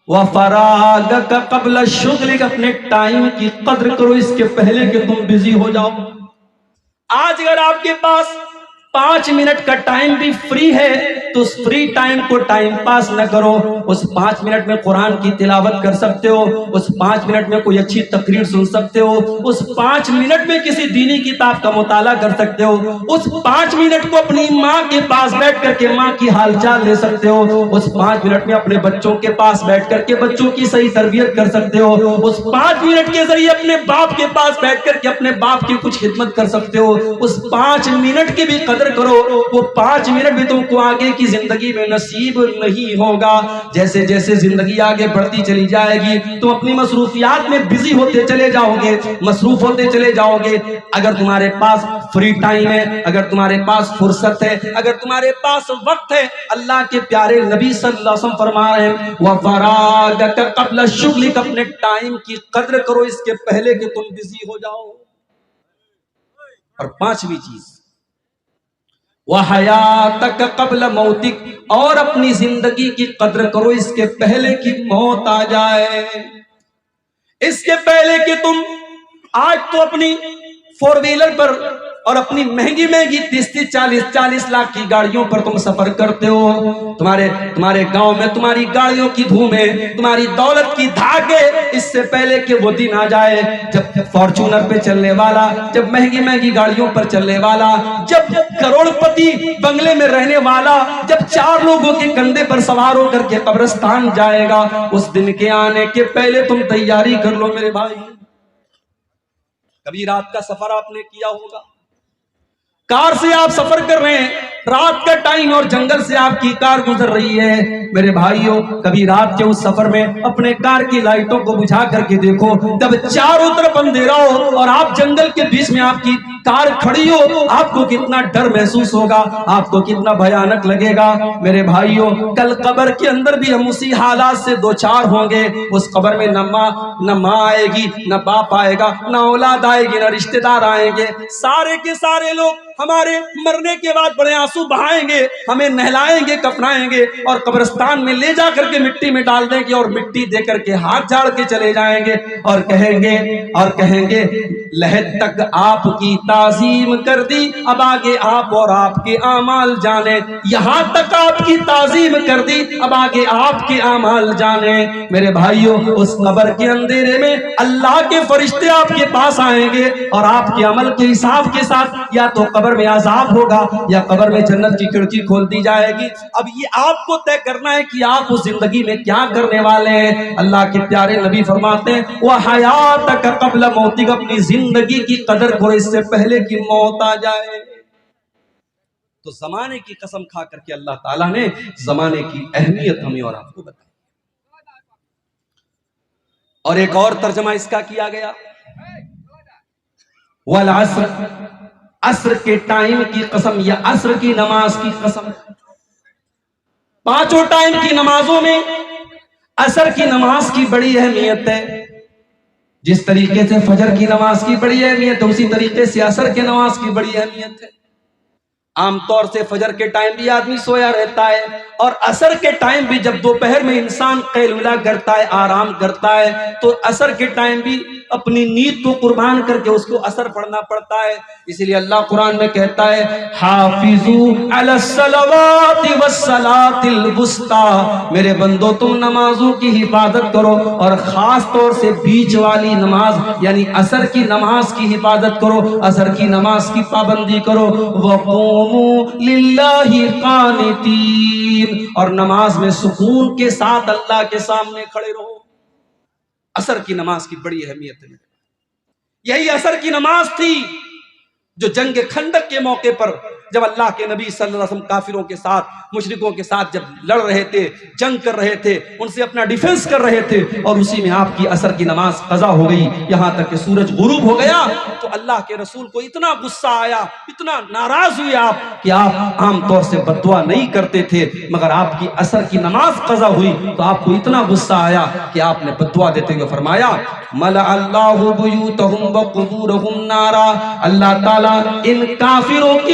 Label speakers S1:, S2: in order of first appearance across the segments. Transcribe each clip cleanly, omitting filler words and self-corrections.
S1: وَفَرَاغَكَ قَبْلَ شُغْلِكَ، اپنے ٹائم کی قدر کرو اس کے پہلے کہ تم بزی ہو جاؤ۔ آج اگر آپ کے پاس 5 منٹ کا ٹائم بھی فری ہے تو اس فری ٹائم کو ٹائم پاس نہ کرو۔ اس 5 منٹ میں قرآن کی تلاوت کر سکتے ہو، اس 5 منٹ میں کوئی اچھی تقریر سن سکتے ہو، اس 5 منٹ میں کسی دینی کتاب کا مطالعہ کر سکتے ہو، اس 5 منٹ کو اپنی ماں کے پاس بیٹھ کر کے ماں کی حال چال لے سکتے ہو، اس 5 منٹ میں اپنے بچوں کے پاس بیٹھ کر کے بچوں کی صحیح تربیت کر سکتے ہو، اس 5 منٹ کے ذریعے اپنے باپ کے پاس بیٹھ کر کے اپنے باپ کی کچھ خدمت کر سکتے ہو۔ اس 5 منٹ کی بھی قدر کرو، وہ 5 منٹ بھی تم کو آگے کی زندگی میں نصیب نہیں ہوگا۔ جیسے جیسے زندگی آگے بڑھتی چلی جائے گی تم اپنی مصروفیات میں بزی ہوتے چلے جاؤ گے، مصروف ہوتے چلے جاؤ گے۔ اگر تمہارے پاس فری ٹائم ہے، اگر تمہارے پاس فرصت ہے، اگر تمہارے پاس وقت ہے، اللہ کے پیارے نبی صلی اللہ علیہ وسلم فرما رہے ہیں وَفَرَاغَكَ قَبْلَ شُغْلِكَ، اپنے ٹائم کی قدر کرو اس کے پہلے کہ تم بزی ہو جاؤ۔ اور 5ویں چیز وَحَيَاتَكَ قَبْلَ مَوْتِكَ، اور اپنی زندگی کی قدر کرو اس کے پہلے کہ موت آ جائے، اس کے پہلے کہ تم آج تو اپنی 4 ویلر پر اور اپنی مہنگی مہنگی 30-40 لاکھ کی گاڑیوں پر تم سفر کرتے ہو، تمہارے گاؤں میں تمہاری گاڑیوں کی دھومیں، تمہاری دولت کی دھاگے، اس سے پہلے کہ وہ دن آ جائے جب فارچونر پہ چلنے والا، جب مہنگی مہنگی گاڑیوں پر چلنے والا، جب کروڑ پتی بنگلے میں رہنے والا، جب 4 لوگوں کے کندھے پر سوار ہو کر کے قبرستان جائے گا، اس دن کے آنے کے پہلے تم تیاری کر لو میرے بھائی۔ کبھی رات کا سفر آپ نے کیا ہوگا، کار سے آپ سفر کر رہے ہیں، رات کا ٹائم اور جنگل سے آپ کی کار گزر رہی ہے، میرے بھائیوں کبھی رات کے اس سفر میں اپنے کار کی لائٹوں کو بجھا کر کے دیکھو، جب چاروں طرف اندھیرا ہو اور آپ جنگل کے بیچ میں آپ کی کار کھڑی ہو، آپ کو کتنا ڈر محسوس ہوگا، آپ کو کتنا بھیانک لگے گا۔ میرے بھائیوں کل قبر کے اندر بھی ہم اسی حالات سے دوچار ہوں گے۔ اس قبر میں نہ ماں آئے گی، نہ باپ آئے گا، نہ اولاد آئے گی، نہ رشتہ دار آئیں گے، سارے کے سارے لوگ ہمارے مرنے کے بعد بڑے آنسو بہائیں گے، ہمیں نہلائیں گے، کفنائیں گے اور قبرستان میں لے جا کر کے مٹی میں ڈال دیں گے اور مٹی دے کر کے ہاتھ جھاڑ کے چلے جائیں گے اور کہیں گے لحد تک آپ کی تعظیم کر دی، اب آگے آپ اور آپ کے اعمال جانے، یہاں تک آپ کی تعظیم کر دی، اب آگے آپ کے اعمال جانے۔ میرے بھائیوں اس قبر کے اندھیرے میں اللہ کے فرشتے آپ کے پاس آئیں گے اور آپ کے عمل کے حساب کے ساتھ یا تو قبر میں عذاب ہوگا یا قبر میں جنت کی کھڑکی کھول دی جائے گی۔ اب یہ آپ کو طے کرنا ہے کہ آپ اس زندگی میں کیا کرنے والے ہیں۔ اللہ کے پیارے نبی فرماتے ہیں وَحَيَاتَكَ قَبْلَ مَوْتِكَ، اپنی زندگی کی قدر کرو اس سے پہلے کہ موت آ جائے۔ تو زمانے کی قسم کھا کر کے اللہ تعالیٰ نے زمانے کی اہمیت ہمیں اور آپ کو بتائی، اور ایک اور ترجمہ اس کا کیا گیا وَالْعَصْرِ، عصر کے ٹائم کی قسم یا عصر کی نماز کی قسم۔ 5 ٹائم کی نمازوں میں عصر کی نماز کی بڑی اہمیت ہے، جس طریقے سے فجر کی نماز کی بڑی اہمیت ہے اسی طریقے سے عصر کی نماز کی بڑی اہمیت ہے۔ عام طور سے فجر کے ٹائم بھی آدمی سویا رہتا ہے اور عصر کے ٹائم بھی جب دوپہر میں انسان قیلولہ کرتا ہے، آرام کرتا ہے، تو عصر کے ٹائم بھی اپنی نیند کو قربان کر کے اس کو عصر پڑھنا پڑتا ہے۔ اسی لیے اللہ قرآن میں کہتا ہے حافظوا علی الصلوات والصلاۃ الوسطی، میرے بندو تم نمازوں کی حفاظت کرو اور خاص طور سے بیچ والی نماز یعنی عصر کی نماز کی حفاظت کرو، عصر کی نماز کی پابندی کرو۔ وقوموا للہ قانتین، اور نماز میں سکون کے ساتھ اللہ کے سامنے کھڑے رہو۔ عصر کی نماز کی بڑی اہمیت ہے۔ یہی عصر کی نماز تھی جو جنگ خندق کے موقع پر جب اللہ کے نبی صلی اللہ علیہ وسلم کافروں کے ساتھ مشرکوں کے ساتھ جب لڑ رہے تھے، جنگ کر رہے تھے، ان سے اپنا ڈیفنس کر رہے تھے، اور اسی میں آپ کی عصر کی نماز قضا ہو گئی، یہاں تک کہ سورج غروب ہو گیا تو اللہ کے رسول کو اتنا غصہ آیا، اتنا ناراض ہوئے آپ کہ آپ عام طور سے بد دعا نہیں کرتے تھے، مگر آپ کی عصر کی نماز قضا ہوئی تو آپ کو اتنا غصہ آیا کہ آپ نے بد دعا دیتے ہوئے فرمایا ملأ اللہ بیوتہم وقبورہم نارا، اللہ تعالیٰ ان کافروں کی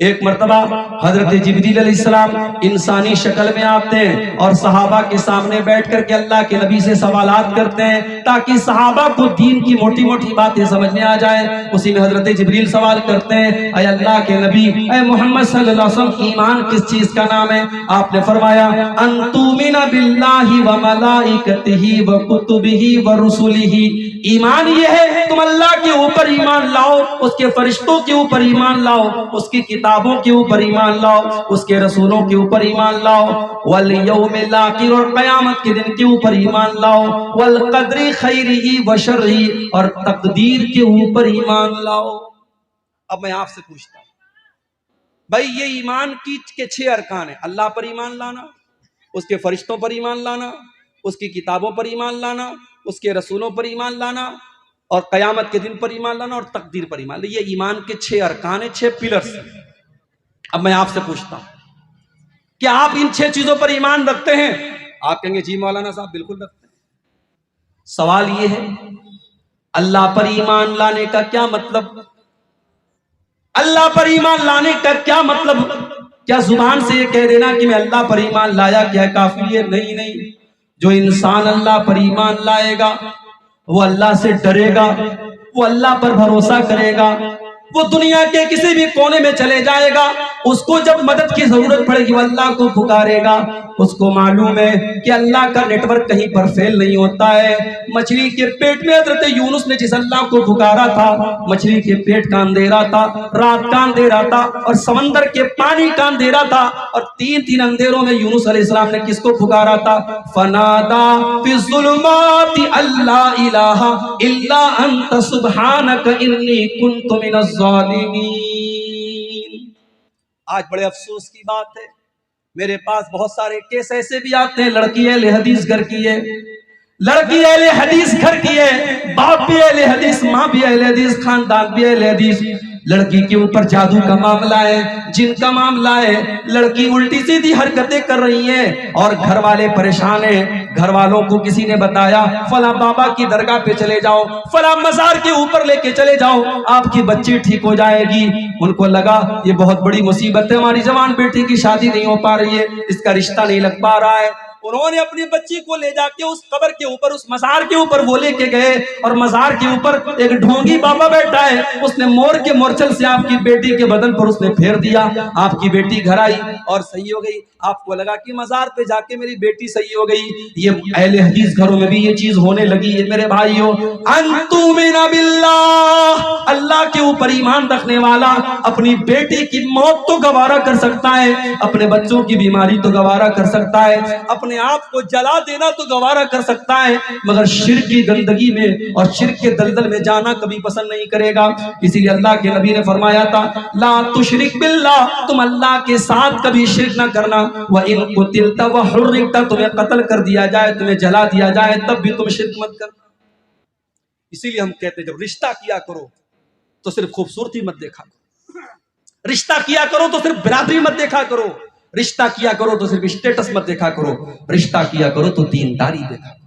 S1: ایک مرتبہ حضرت جبریل علیہ السلام انسانی شکل میں آتے ہیں اور صحابہ کے سامنے بیٹھ کر کے اللہ کے نبی سے سوالات کرتے ہیں تاکہ صحابہ کو دین کی موٹی موٹی باتیں سمجھ میں آ جائیں۔ اسی میں حضرت جبریل سوال کرتے ہیں، اے اللہ کے نبی، اے محمد صلی اللہ علیہ وسلم، ایمان کس چیز کا نام ہے؟ آپ نے فرمایا ان تؤمن باللہ وملائکتہ وکتبہ ورسلہ، ایمان یہ ہے تم اللہ کے اوپر ایمان لاؤ، اس کے فرشتوں کے اوپر ایمان لاؤ، اس کی کتابوں کے اوپر ایمان لاؤ، اس کے رسولوں کے اوپر ایمان لاؤ، والیوم الاخر، اور قیامت کے دن کے اوپر ایمان لاؤ، والقدر خیرہ وشرہ، اور تقدیر کے اوپر ایمان لاؤ۔ اب میں آپ سے پوچھتا ہوں بھائی، یہ ایمان کے 6 ارکان ہیں، اللہ پر ایمان لانا، اس کے فرشتوں پر ایمان لانا، اس کی کتابوں پر ایمان لانا، اس کے رسولوں پر ایمان لانا، اور قیامت کے دن پر ایمان لانا، اور تقدیر پر ایمان لانا۔ یہ ایمان کے 6 ارکان ہیں، 6 پلرز۔ اب میں آپ سے پوچھتا ہوں کیا آپ ان 6 چیزوں پر ایمان رکھتے ہیں؟ آپ کہیں گے جی مولانا صاحب بالکل رکھتے ہیں۔ سوال یہ ہے اللہ پر ایمان لانے کا کیا مطلب؟ اللہ پر ایمان لانے کا کیا مطلب؟ کیا زبان سے یہ کہہ دینا کہ میں اللہ پر ایمان لایا کیا کافی ہے؟ نہیں نہیں، جو انسان اللہ پر ایمان لائے گا وہ اللہ سے ڈرے گا، وہ اللہ پر بھروسہ کرے گا، وہ دنیا کے کسی بھی کونے میں چلے جائے گا، اس کو جب مدد کی ضرورت پڑے گی وہ اللہ کو پکارے گا۔ اس کو معلوم ہے کہ اللہ کا نیٹ ورک کہیں پر فیل نہیں ہوتا ہے۔ مچھلی کے پیٹ میں حضرت یونس نے جس اللہ کو پکارا تھا، مچھلی کے پیٹ کا اندھیرا تھا، رات کا اندھیرا تھا، اور سمندر کے پانی کا اندھیرا تھا، اور 3 اندھیروں میں یونس علیہ السلام نے کس کو پکارا تھا؟ فنادا فی الظلمات اللہ الہ الا انت سبحانک انی کنت من الظالمین۔ آج بڑے افسوس کی بات ہے، میرے پاس بہت سارے کیس ایسے بھی آتے ہیں، لڑکی اہل حدیث گھر کی ہے، لڑکی اہل حدیث گھر کی ہے، باپ بھی اہل حدیث، ماں بھی اہل حدیث، خاندان بھی اہل حدیث، لڑکی کے اوپر جادو کا معاملہ ہے، جن کا معاملہ ہے، لڑکی الٹی سیدھی حرکتیں کر رہی ہے اور گھر والے پریشان ہیں۔ گھر والوں کو کسی نے بتایا فلاں بابا کی درگاہ پہ چلے جاؤ، فلاں مزار کے اوپر لے کے چلے جاؤ، آپ کی بچی ٹھیک ہو جائے گی۔ ان کو لگا یہ بہت بڑی مصیبت ہے، ہماری جوان بیٹی کی شادی نہیں ہو پا رہی ہے، اس کا رشتہ نہیں لگ پا رہا ہے۔ انہوں نے اپنی بچی کو لے جا کے اس قبر کے اوپر، اس مزار کے اوپر وہ لے کے گئے، اور مزار کے اوپر ایک ڈھونگی بابا بیٹھا ہے، اس نے مور کے مورچل سے آپ کی بیٹی کے بدن پر اس نے پھیر دیا، آپ کی بیٹی گھر آئی اور صحیح ہو گئی۔ آپ کو لگا کہ مزار پہ جا کے میری بیٹی صحیح ہو گئی۔ یہ اہل حدیث گھروں میں بھی یہ چیز ہونے لگی ہے میرے بھائیوں۔ انتؤمن باللہ، اللہ کے اوپر ایمان رکھنے والا اپنی بیٹی کی موت تو گوارا کر سکتا ہے، اپنے بچوں کی بیماری تو گوارا کر سکتا ہے، اپنے آپ کو جلا دینا تو گوارا کر سکتا ہے، مگر شرک کی گندگی میں اور شرک کے دلدل میں جانا کبھی پسند نہیں کرے گا۔ اسی لیے اللہ کے نبی نے فرمایا تھا لا تشرک باللہ، تم اللہ کے ساتھ کبھی شرک نہ کرنا، وَإِن قُتِلْتَ وَحُرِّقْتَ، تمہیں قتل کر دیا جائے، تمہیں جلا دیا جائے، تب بھی تم شرک مت کرنا۔ اسی لیے ہم کہتے ہیں جب رشتہ کیا کرو تو صرف خوبصورتی مت دیکھا کرو، رشتہ کیا کرو تو صرف برادری مت دیکھا کرو، رشتہ کیا کرو تو صرف اسٹیٹس مت دیکھا کرو، رشتہ کیا کرو تو دینداری دیکھا کرو۔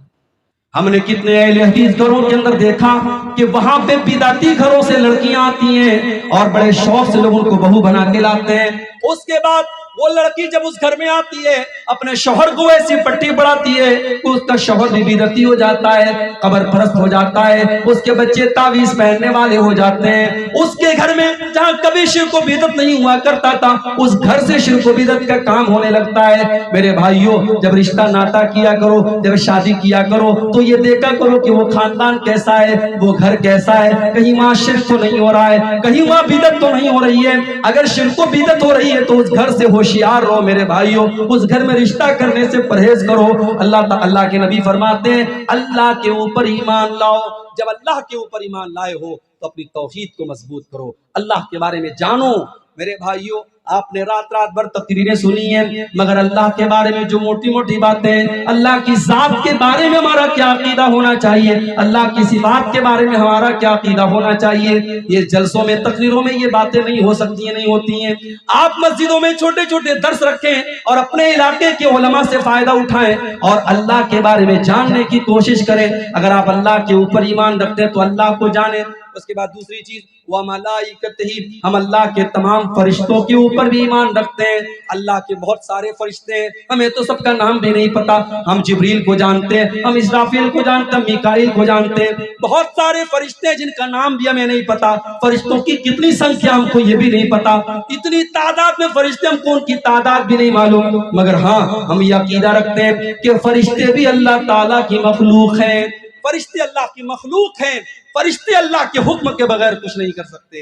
S1: ہم نے کتنے اہل حدیث گھروں کے اندر دیکھا کہ وہاں پہ بدعتی گھروں سے لڑکیاں آتی ہیں اور بڑے شوق سے لوگ ان کو بہو بنا کے لاتے ہیں، اس کے بعد وہ لڑکی جب اس گھر میں آتی ہے اپنے شوہر کو ایسی پٹی پڑھاتی ہے اس کا شوہر بھی بدعتی ہو جاتا ہے، قبر پرست ہو جاتا ہے، اس کے بچے تعویذ پہننے والے ہو جاتے ہیں۔ اس کے گھر میں جہاں کبھی شرک و بدعت نہیں ہوا کرتا تھا اس گھر سے شرک و بدعت کا کام ہونے لگتا ہے۔ میرے بھائیوں، جب رشتہ ناتا کیا کرو، جب شادی کیا کرو تو یہ دیکھا کرو کہ وہ خاندان کیسا ہے، وہ گھر کیسا ہے، کہیں وہاں شرک تو نہیں ہو رہا ہے، کہیں وہاں بدعت تو نہیں ہو رہی ہے۔ اگر شرک و بدعت ہو رہی ہے تو اس گھر سے ہوشیار رہو میرے بھائیوں، اس گھر میں رشتہ کرنے سے پرہیز کرو۔ اللہ کے نبی فرماتے ہیں اللہ کے اوپر ایمان لاؤ، جب اللہ کے اوپر ایمان لائے ہو تو اپنی توحید کو مضبوط کرو، اللہ کے بارے میں جانو۔ میرے بھائیوں، آپ نے رات بھر تقریریں سنی ہیں، مگر اللہ کے بارے میں جو موٹی موٹی باتیں، اللہ کی ذات کے بارے میں ہمارا کیا عقیدہ ہونا چاہیے، اللہ کی صفات کے بارے میں ہمارا کیا عقیدہ ہونا چاہیے، یہ جلسوں میں تقریروں میں یہ باتیں نہیں ہو سکتی ہیں، نہیں ہوتی ہیں۔ آپ مسجدوں میں چھوٹے چھوٹے درس رکھیں اور اپنے علاقے کے علماء سے فائدہ اٹھائیں اور اللہ کے بارے میں جاننے کی کوشش کریں۔ اگر آپ اللہ کے اوپر ایمان ایمان رکھتے ہیں تو اللہ کو جانے. اس کے بعد دوسری چیز وَمَلَائِكَتِهِ، ہم اللہ کے تمام فرشتوں کے اوپر بھی ایمان رکھتے ہیں. اللہ کے بہت سارے فرشتے ہیں، ہمیں تو سب کا نام بھی نہیں پتا. ہم جبریل کو جانتے ہیں، ہم اسرافیل کو جانتے ہیں، میکائیل کو جانتے ہیں. بہت سارے فرشتے ہیں جن کا نام بھی ہمیں نہیں پتا. فرشتوں کی کتنی سنکھیا ہم کو یہ بھی نہیں پتا. اتنی تعداد میں فرشتے ہم کو ان کی تعداد بھی نہیں معلوم. مگر ہاں ہم یہ عقیدہ رکھتے ہیں کہ فرشتے بھی اللہ تعالیٰ کی مخلوق ہیں. فرشتے اللہ کی مخلوق ہیں. فرشتے اللہ کے حکم کے بغیر کچھ نہیں کر سکتے.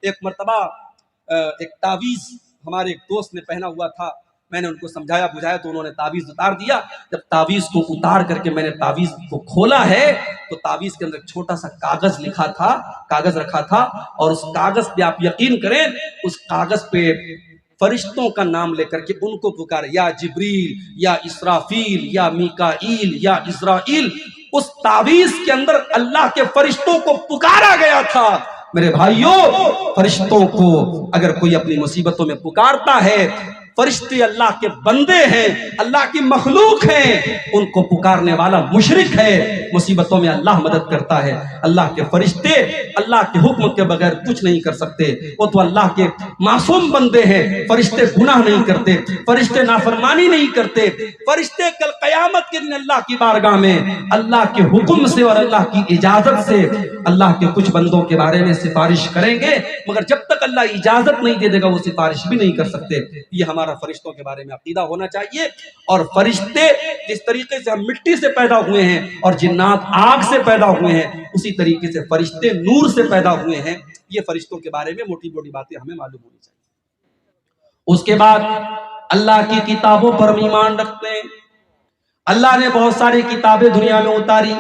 S1: ایک مرتبہ ایک تعویذ ہمارے ایک دوست نے پہنا ہوا تھا. میں نے ان کو سمجھایا بجھایا تو انہوں نے تعویذ اتار دیا. جب تعویذ کو اتار کر کے میں نے تعویذ کو کھولا ہے تو تعویذ کے اندر ایک چھوٹا سا کاغذ لکھا تھا، کاغذ رکھا تھا، اور اس کاغذ پہ آپ یقین کریں اس کاغذ پہ فرشتوں کا نام لے کر کے ان کو پکارے، یا جبریل یا اسرافیل یا میکائیل یا اسرائیل. اس تعویذ کے اندر اللہ کے فرشتوں کو پکارا گیا تھا. میرے بھائیوں، فرشتوں کو اگر کوئی اپنی مصیبتوں میں پکارتا ہے، فرشتے اللہ کے بندے ہیں، اللہ کی مخلوق ہیں، ان کو پکارنے والا مشرک ہے. مصیبتوں میں اللہ مدد کرتا ہے. اللہ کے فرشتے اللہ کے حکم کے بغیر کچھ نہیں کر سکتے. وہ تو اللہ کے معصوم بندے ہیں. فرشتے گناہ نہیں کرتے، فرشتے نافرمانی نہیں کرتے. فرشتے کل قیامت کے دن اللہ کی بارگاہ میں اللہ کے حکم سے اور اللہ کی اجازت سے اللہ کے کچھ بندوں کے بارے میں سفارش کریں گے، مگر جب تک اللہ اجازت نہیں دے دے گا وہ سفارش بھی نہیں کر سکتے. یہ ہمارا فرشتوں کے بارے میں عقیدہ ہونا چاہیے. اور فرشتے جس طریقے سے ہم مٹی سے پیدا ہوئے ہیں اور جنات آگ سے پیدا ہوئے ہیں، اسی طریقے سے فرشتے نور سے پیدا ہوئے ہیں. یہ فرشتوں کے بارے میں موٹی موٹی باتیں ہمیں معلوم ہونی چاہیے. اس کے بعد اللہ کی کتابوں پر ہم ایمان رکھتے ہیں. اللہ نے بہت ساری کتابیں دنیا میں اتاری.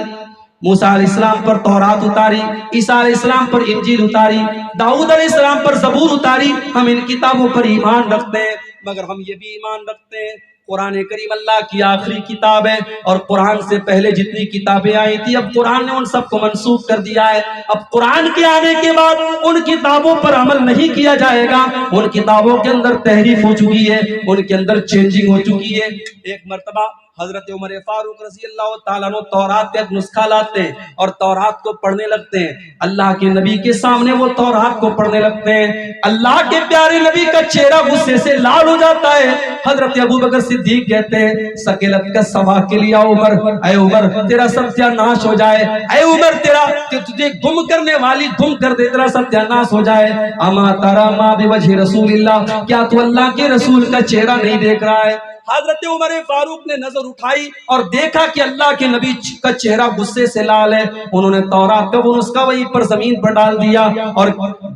S1: موسیٰ علیہ السلام پر تورات اتاری، عیسیٰ علیہ السلام پر انجیل اتاری، داؤد علیہ السلام پر زبور اتاری. ہم ان کتابوں پر ایمان رکھتے ہیں. مگر ہم یہ بھی ایمان رکھتے ہیں قرآن کریم اللہ کی آخری کتاب ہے، اور قرآن سے پہلے جتنی کتابیں آئی تھی اب قرآن نے ان سب کو منسوخ کر دیا ہے. اب قرآن کے آنے کے بعد ان کتابوں پر عمل نہیں کیا جائے گا. ان کتابوں کے اندر تحریف ہو چکی ہے، ان کے اندر چینجنگ ہو چکی ہے. ایک مرتبہ حضرت عمر فاروق رضی اللہ تعالیٰ عنہ تورات کا ایک نسخہ لاتے ہیں اور تورات کو پڑھنے لگتے ہیں. اللہ کے نبی کے سامنے وہ تورات کو پڑھنے لگتے ہیں. اللہ کے پیارے نبی کا چہرہ غصے سے لال ہو جاتا ہے. حضرت ابوبکر صدیق کہتے ہیں سکیلت کا سوا کے لیا عمر، اے عمر تیرا ستیہ ناش ہو جائے، اے عمر تیرا تجھے گم کرنے والی گم کر دے، تیرا ستیہ ناش ہو جائے. اما ترى ما بوجه رسول اللہ، کیا تو اللہ کے رسول کا چہرہ نہیں دیکھ رہا ہے؟ حضرت عمر فاروق نے نظر اٹھائی اور دیکھا کہ اللہ کے نبی کا چہرہ غصے سے لال ہے. انہوں نے تورات کا وہ نسخہ وہیں پر زمین پر ڈال دیا اور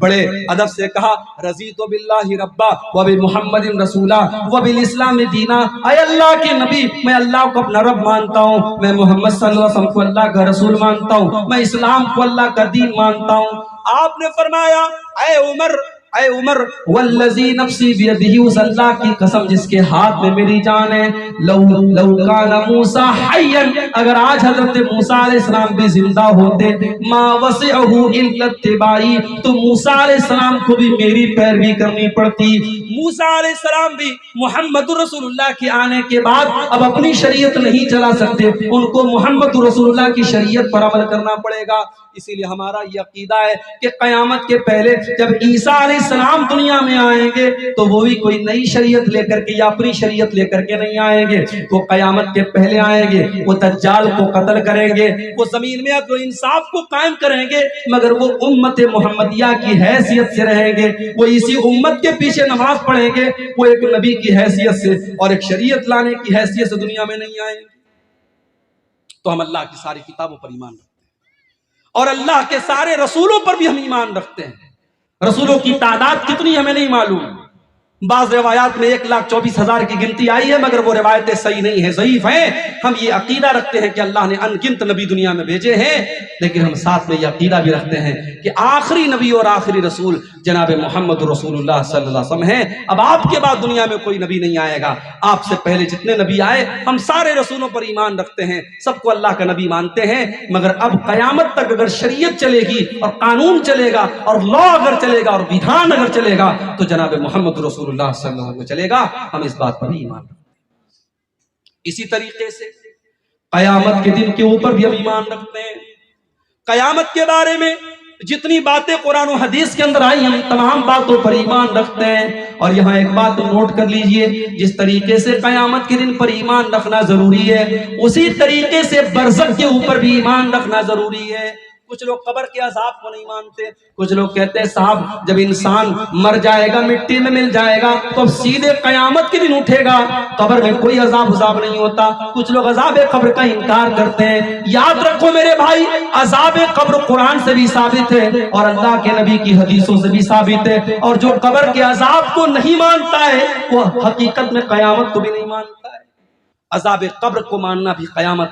S1: بڑے ادب سے کہا رضیت باللہ ربا وبمحمد رسولا وبالاسلام دینا. اے اللہ کے نبی، میں اللہ کو اپنا رب مانتا ہوں، میں محمد صلی اللہ علیہ وسلم کو اللہ کا رسول مانتا ہوں، میں اسلام کو اللہ کا دین مانتا ہوں. آپ نے فرمایا اے عمر والذی نفسی بیدہ، اس اللہ کی قسم جس کے ہاتھ میں میری جان ہے، لو کان موسیٰ حیا، اگر آج حضرت موسیٰ علیہ السلام بھی زندہ ہوتے، ما وسعہ الا اتباعی، تو موسیٰ علیہ السلام کو بھی میری پیروی کرنی پڑتی. موسیٰ علیہ السلام بھی محمد رسول اللہ کے آنے کے بعد اب اپنی شریعت نہیں چلا سکتے، ان کو محمد رسول اللہ کی شریعت پر عمل کرنا پڑے گا. اسی لیے ہمارا یہ عقیدہ ہے کہ قیامت کے پہلے جب عیسیٰ علیہ السلام دنیا میں آئیں گے تو وہ بھی کوئی نئی شریعت لے کر کے یا اپنی شریعت لے کر کے نہیں آئیں گے. وہ قیامت کے پہلے آئیں گے، وہ دجال کو قتل کریں گے، وہ زمین میں عدل و انصاف کو قائم کریں گے، مگر وہ امت محمدیہ کی حیثیت سے رہیں گے. وہ اسی امت کے پیچھے نماز پڑھیں گے، وہ ایک نبی کی حیثیت سے اور ایک شریعت لانے کی حیثیت سے دنیا میں نہیں آئیں گے. تو ہم اللہ کی ساری کتابوں پر ایمان رکھتے ہیں اور اللہ کے سارے رسولوں پر بھی ہم ایمان رکھتے ہیں. رسولوں کی تعداد کتنی ہمیں نہیں معلوم. بعض روایات میں 1,24,000 کی گنتی آئی ہے، مگر وہ روایتیں صحیح نہیں ہیں، ضعیف ہیں. ہم یہ عقیدہ رکھتے ہیں کہ اللہ نے ان گنت نبی دنیا میں بھیجے ہیں، لیکن ہم ساتھ میں یہ عقیدہ بھی رکھتے ہیں کہ آخری نبی اور آخری رسول جناب محمد رسول اللہ صلی اللہ علیہ وسلم ہیں. اب آپ کے بعد دنیا میں کوئی نبی نہیں آئے گا. آپ سے پہلے جتنے نبی آئے ہم سارے رسولوں پر ایمان رکھتے ہیں، سب کو اللہ کا نبی مانتے ہیں. مگر اب قیامت تک اگر شریعت چلے گی اور قانون چلے گا اور لا اگر چلے گا اور ویدھان اگر چلے گا تو جناب محمد رسول اللہ صلی اللہ علیہ وسلم چلے گا. ہم اس بات پر بھی ایمان رکھتے ہیں. اسی طریقے سے قیامت کے دن کے اوپر بھی ہم ایمان رکھتے ہیں. قیامت کے بارے میں جتنی باتیں قرآن و حدیث کے اندر آئی ہم تمام باتوں پر ایمان رکھتے ہیں. اور یہاں ایک بات نوٹ کر لیجئے، جس طریقے سے قیامت کے دن پر ایمان رکھنا ضروری ہے، اسی طریقے سے برزخ کے اوپر بھی ایمان رکھنا ضروری ہے. کچھ لوگ قبر کے عذاب کو نہیں مانتے. کچھ لوگ کہتے ہیں صاحب جب انسان مر جائے گا، مٹی میں مل جائے گا، تو اب سیدھے قیامت کے دن اٹھے گا، قبر میں کوئی عذاب نہیں ہوتا. کچھ لوگ عذاب قبر کا انکار کرتے ہیں. یاد رکھو میرے بھائی، عذاب قبر قرآن سے بھی ثابت ہے اور اللہ کے نبی کی حدیثوں سے بھی ثابت ہے. اور جو قبر کے عذاب کو نہیں مانتا ہے وہ حقیقت میں قیامت کو بھی نہیں مانتا ہے. عذاب قبر کو ماننا بھی قیامت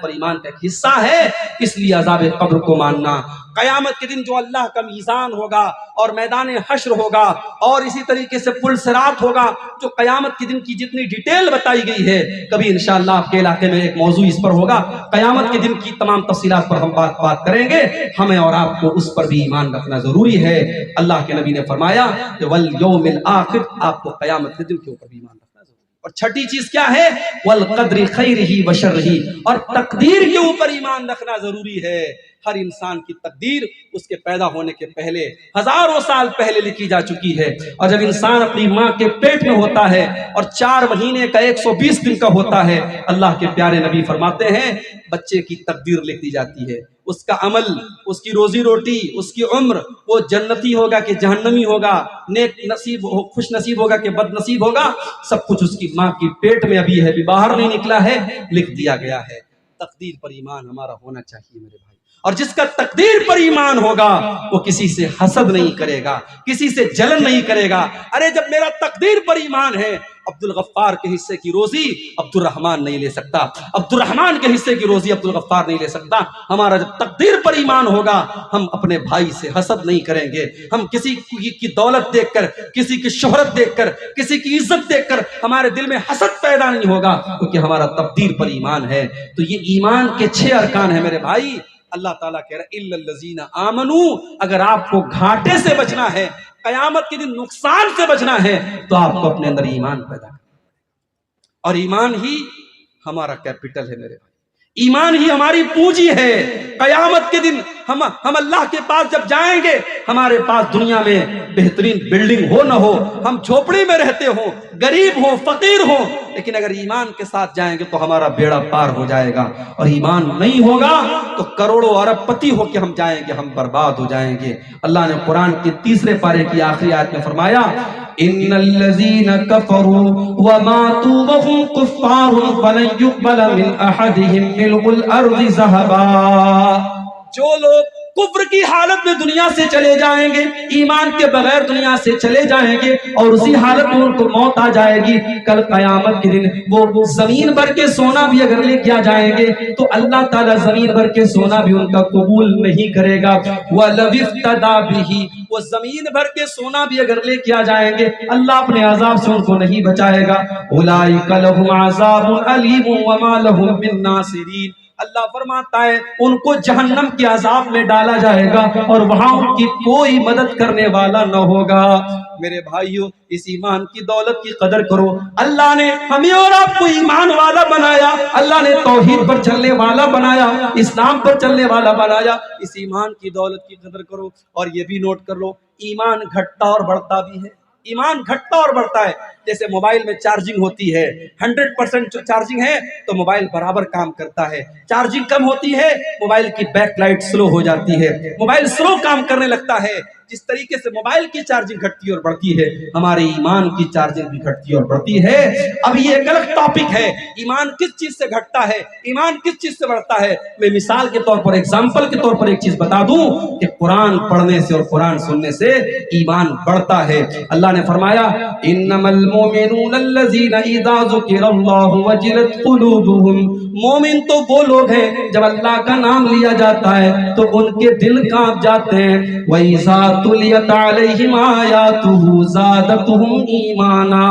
S1: پر ایمان کا ایک حصہ ہے. اس لیے عذاب قبر کو ماننا، قیامت کے دن جو اللہ کا میزان ہوگا اور میدان حشر ہوگا اور اسی طریقے سے پل صراط ہوگا، جو قیامت کے دن کی جتنی ڈیٹیل بتائی گئی ہے، کبھی انشاءاللہ آپ کے علاقے میں ایک موضوع اس پر ہوگا. قیامت کے دن کی تمام تفصیلات پر ہم بات کریں گے. ہمیں اور آپ کو اس پر بھی ایمان رکھنا ضروری ہے. اللہ کے نبی نے فرمایا کہ والیوم الآخر، آپ کو قیامت کے دن کے اوپر بھی ایمان رکھنا ضروری ہے. اور چھٹی چیز کیا ہے؟ والقدر خیرہ وشرہ، اور تقدیر کے اوپر ایمان رکھنا ضروری ہے. ہر انسان کی تقدیر اس کے پیدا ہونے کے پہلے ہزاروں سال پہلے لکھی جا چکی ہے. اور جب انسان اپنی ماں کے پیٹ میں ہوتا ہے اور 4 مہینے کا 120 دن کا ہوتا ہے، اللہ کے پیارے نبی فرماتے ہیں بچے کی تقدیر لکھ دی جاتی ہے. اس کا عمل، اس کی روزی روٹی، اس کی عمر، وہ جنتی ہوگا کہ جہنمی ہوگا، نیک نصیب ہو، خوش نصیب ہوگا کہ بد نصیب ہوگا، سب کچھ اس کی ماں کی پیٹ میں ابھی ہے، ابھی باہر نہیں نکلا ہے، لکھ دیا گیا ہے. تقدیر پر ایمان ہمارا ہونا چاہیے میرے بھائی. اور جس کا تقدیر پر ایمان ہوگا وہ کسی سے حسد نہیں کرے گا، کسی سے جلن نہیں کرے گا. ارے جب میرا تقدیر پر ایمان ہے، عبد الغفار کے حصے کی روزی عبد الرحمن نہیں لے سکتا، عبد الرحمن کے حصے کی روزی عبد الغفار نہیں لے سکتا. ہمارا جب تقدیر پر ایمان ہوگا، ہم اپنے بھائی سے حسد نہیں کریں گے. ہم کسی کی دولت دیکھ کر، کسی کی شہرت دیکھ کر، کسی کی عزت دیکھ کر ہمارے دل میں حسد پیدا نہیں ہوگا، کیونکہ ہمارا تقدیر پر ایمان ہے. تو یہ ایمان کے 6 ارکان ہیں میرے بھائی. اللہ تعالیٰ کہہ رہا ہے اِلَّا الَّذِينَ آمَنُوا، اگر آپ کو گھاٹے سے بچنا ہے، قیامت کے دن نقصان سے بچنا ہے، تو آپ کو اپنے اندر ایمان پیدا کرنا. اور ایمان ہی ہمارا کیپٹل ہے میرے بھائی، ایمان ہی ہماری پونجی ہے. قیامت کے دن ہم اللہ کے پاس جب جائیں گے، ہمارے پاس دنیا میں بہترین بلڈنگ ہو نہ ہو، ہم جھوپڑی میں رہتے ہوں، غریب ہوں، فقیر ہوں، لیکن اگر ایمان کے ساتھ جائیں گے تو ہمارا بیڑا پار ہو جائے گا. اور ایمان نہیں ہوگا تو کروڑوں ارب پتی ہو کے ہم جائیں گے، ہم برباد ہو جائیں گے. اللہ نے قرآن کے 3 پارے کی آخری آیت میں فرمایا ان الذين كفروا وماتوا وهم كفار فلن يقبل من احدهم ملء الارض ذهبا. جو لوگ کفر کی حالت میں دنیا سے چلے جائیں گے، ایمان کے بغیر دنیا سے چلے جائیں گے، اور اسی حالت میں ان کو موت آ جائے گی، کل قیامت کے دن وہ زمین بھر کے سونا بھی اگر لے کے آ جائیں گے تو اللہ تعالیٰ زمین بھر کے سونا بھی ان کا قبول نہیں کرے گا. وَلَوِ افْتَدَى بِهِ، وہ زمین بھر کے سونا بھی اگر لے کے آ جائیں گے، اللہ اپنے عذاب سے ان کو نہیں بچائے گا. أُولَٰئِكَ لَهُمْ عَذَابٌ أَلِيمٌ وَمَا لَهُم مِّن نَّاصِرِينَ. اللہ فرماتا ہے ان کو جہنم کے عذاب میں ڈالا جائے گا اور وہاں ان کی کوئی مدد کرنے والا نہ ہوگا. میرے بھائیوں، اس ایمان کی دولت کی قدر کرو. اللہ نے ہمیں اور آپ کو ایمان والا بنایا، اللہ نے توحید پر چلنے والا بنایا، اسلام پر چلنے والا بنایا. اس ایمان کی دولت کی قدر کرو. اور یہ بھی نوٹ کر لو، ایمان گھٹتا اور بڑھتا بھی ہے. ایمان گھٹتا اور بڑھتا ہے. جیسے موبائل میں چارجنگ ہوتی ہے، 100% چارجنگ ہے تو موبائل برابر کام کرتا ہے. چارجنگ کم ہوتی ہے، موبائل کی بیک لائٹ سلو ہو جاتی ہے، موبائل سلو کام کرنے لگتا ہے. جس طریقے سے موبائل کی چارجنگ گھٹتی اور بڑھتی ہے، ہمارے ایمان کی چارجنگ بھی گھٹتی اور بڑھتی ہے. اب یہ ایک الگ ٹاپک ہے، ایمان کس چیز سے گھٹتا ہے، ایمان کس چیز سے بڑھتا ہے. میں مثال کے طور پر، ایگزامپل کے طور پر ایک چیز بتا دوں کہ قرآن پڑھنے سے اور قرآن سننے سے ایمان بڑھتا ہے. اللہ نے فرمایا انما المؤمنون الذين اذا ذكر الله وجلت قلوبهم. مومن تو وہ لوگ ہیں جب اللہ کا نام لیا جاتا ہے تو ان کے دل کانپ جاتے ہیں. وَإِذَا تُلِيَتْ عَلَيْهِمْ آيَاتُهُ زَادَتْهُمْ إِيمَانًا.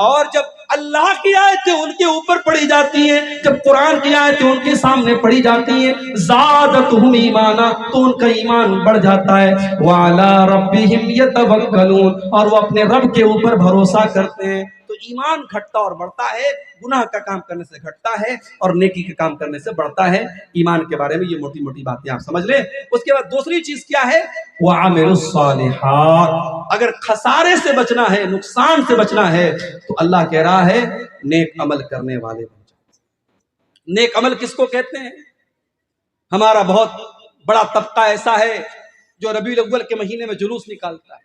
S1: اور جب اللہ کی آیتیں ان کے اوپر پڑھی جاتی ہیں، جب قرآن کی آیتیں ان کے سامنے پڑھی جاتی ہیں، زادتہم ایمانا، تو ان کا ایمان بڑھ جاتا ہے. وعلی ربہم یتوکلون، اور وہ اپنے رب کے اوپر بھروسہ کرتے ہیں. تو ایمان گھٹتا اور بڑھتا ہے، گناہ کا کام کرنے سے گھٹتا ہے اور نیکی کا کام کرنے سے بڑھتا ہے۔ ایمان کے بارے میں یہ موٹی موٹی باتیں آپ سمجھ لیں۔ اس کے بعد دوسری چیز کیا ہے؟ وَعَمِلُ الصَّالِحَاتِ، اگر خسارے سے بچنا ہے، نقصان سے بچنا ہے تو اللہ کہہ رہا ہے نیک عمل کرنے والے بن جاؤ۔ نیک عمل کس کو کہتے ہیں؟ ہمارا بہت بڑا طبقہ ایسا ہے جو ربیع الاول کے مہینے میں جلوس نکالتا ہے۔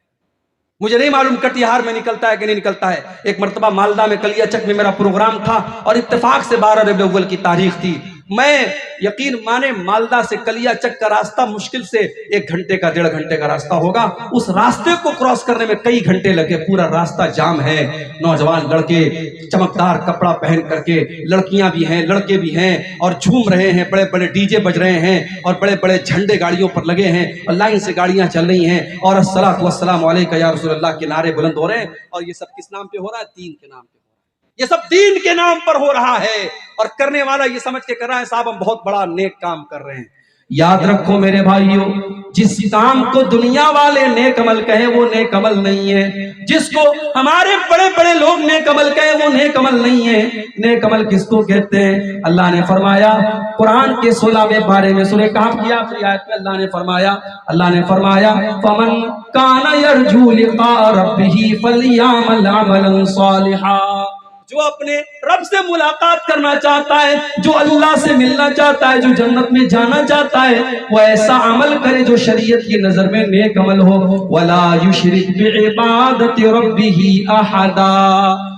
S1: مجھے نہیں معلوم کٹیہار میں نکلتا ہے کہ نہیں نکلتا ہے۔ ایک مرتبہ مالدہ میں کلیا چک میں میرا پروگرام تھا اور اتفاق سے 12 ربیع الاول کی تاریخ تھی۔ میں یقین مانے مالدہ سے کلیا چک کا راستہ مشکل سے 1 گھنٹے کا 1.5 گھنٹے کا راستہ ہوگا، اس راستے کو کراس کرنے میں کئی گھنٹے لگے۔ پورا راستہ جام ہے، نوجوان لڑکے چمکدار کپڑا پہن کر کے، لڑکیاں بھی ہیں لڑکے بھی ہیں اور جھوم رہے ہیں، بڑے بڑے ڈی جے بج رہے ہیں اور بڑے بڑے جھنڈے گاڑیوں پر لگے ہیں اور لائن سے گاڑیاں چل رہی ہیں اور الصلاۃ والسلام علیک یا رسول اللہ کے نعرے بلند ہو رہے ہیں۔ اور یہ سب کس نام پہ ہو رہا ہے؟ دین کے نام پہ۔ یہ سب دین کے نام پر ہو رہا ہے اور کرنے والا یہ سمجھ کے کر رہا ہے صاحب ہم بہت بڑا نیک کام کر رہے ہیں۔ یاد رکھو میرے بھائیوں، جس کام کو دنیا والے نیک عمل کہیں وہ نیک عمل نہیں ہے، جس کو ہمارے بڑے بڑے لوگ نیک عمل کہیں وہ نیک عمل نہیں ہے۔ نیک عمل کس کو کہتے ہیں؟ اللہ نے فرمایا قرآن کے 16ویں پارے میں سورہ کہف کی آخری آیت میں اللہ نے فرمایا فَمَنْ كَانَ يَرْجُو لِقَاءَ رَبِّهِ فَلْيَعْمَلْ عَمَلًا صَالِحًا، جو اپنے رب سے ملاقات کرنا چاہتا ہے، جو اللہ سے ملنا چاہتا ہے، جو جنت میں جانا چاہتا ہے، وہ ایسا عمل کرے جو شریعت کی نظر میں نیک عمل ہو۔ وَلَا يُشْرِكْ بِعِبَادَةِ رَبِّهِ أَحَدًا،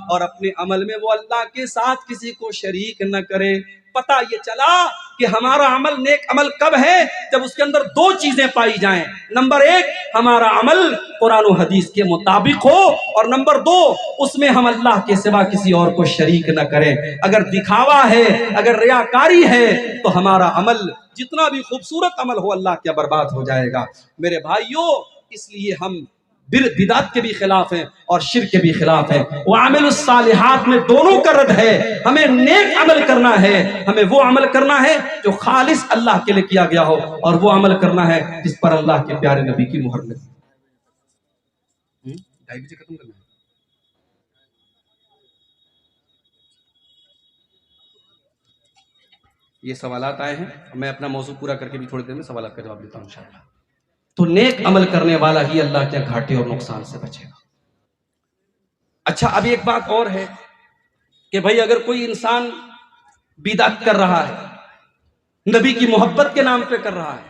S1: اور اپنے عمل میں وہ اللہ کے ساتھ کسی کو شریک نہ کرے۔ پتہ یہ چلا کہ ہمارا عمل نیک عمل کب ہے؟ جب اس کے اندر 2 چیزیں پائی جائیں۔ نمبر 1، ہمارا عمل قرآن و حدیث کے مطابق ہو، اور نمبر 2، اس میں ہم اللہ کے سوا کسی اور کو شریک نہ کریں۔ اگر دکھاوا ہے، اگر ریاکاری ہے تو ہمارا عمل جتنا بھی خوبصورت عمل ہو اللہ کیا برباد ہو جائے گا۔ میرے بھائیوں، اس لیے ہم بدعت کے بھی خلاف ہیں اور شرک کے بھی خلاف ہیں۔ وعمل الصالحات میں دونوں کا رد ہے۔ ہمیں نیک عمل کرنا ہے، ہمیں وہ عمل کرنا ہے جو خالص اللہ کے لیے کیا گیا ہو، اور وہ عمل کرنا ہے جس پر اللہ کے پیارے نبی کی مہر لگی۔ 2:30 بجے ختم کرنا ہے۔ یہ سوالات آئے ہیں، میں اپنا موضوع پورا کر کے بھی تھوڑی دیر میں سوالات کا جواب دیتا ہوں انشاءاللہ۔ تو نیک عمل کرنے والا ہی اللہ کے گھاٹے اور نقصان سے بچے گا۔ اچھا، اب ایک بات اور ہے کہ بھائی اگر کوئی انسان بدعت کر رہا ہے، نبی کی محبت کے نام پہ کر رہا ہے،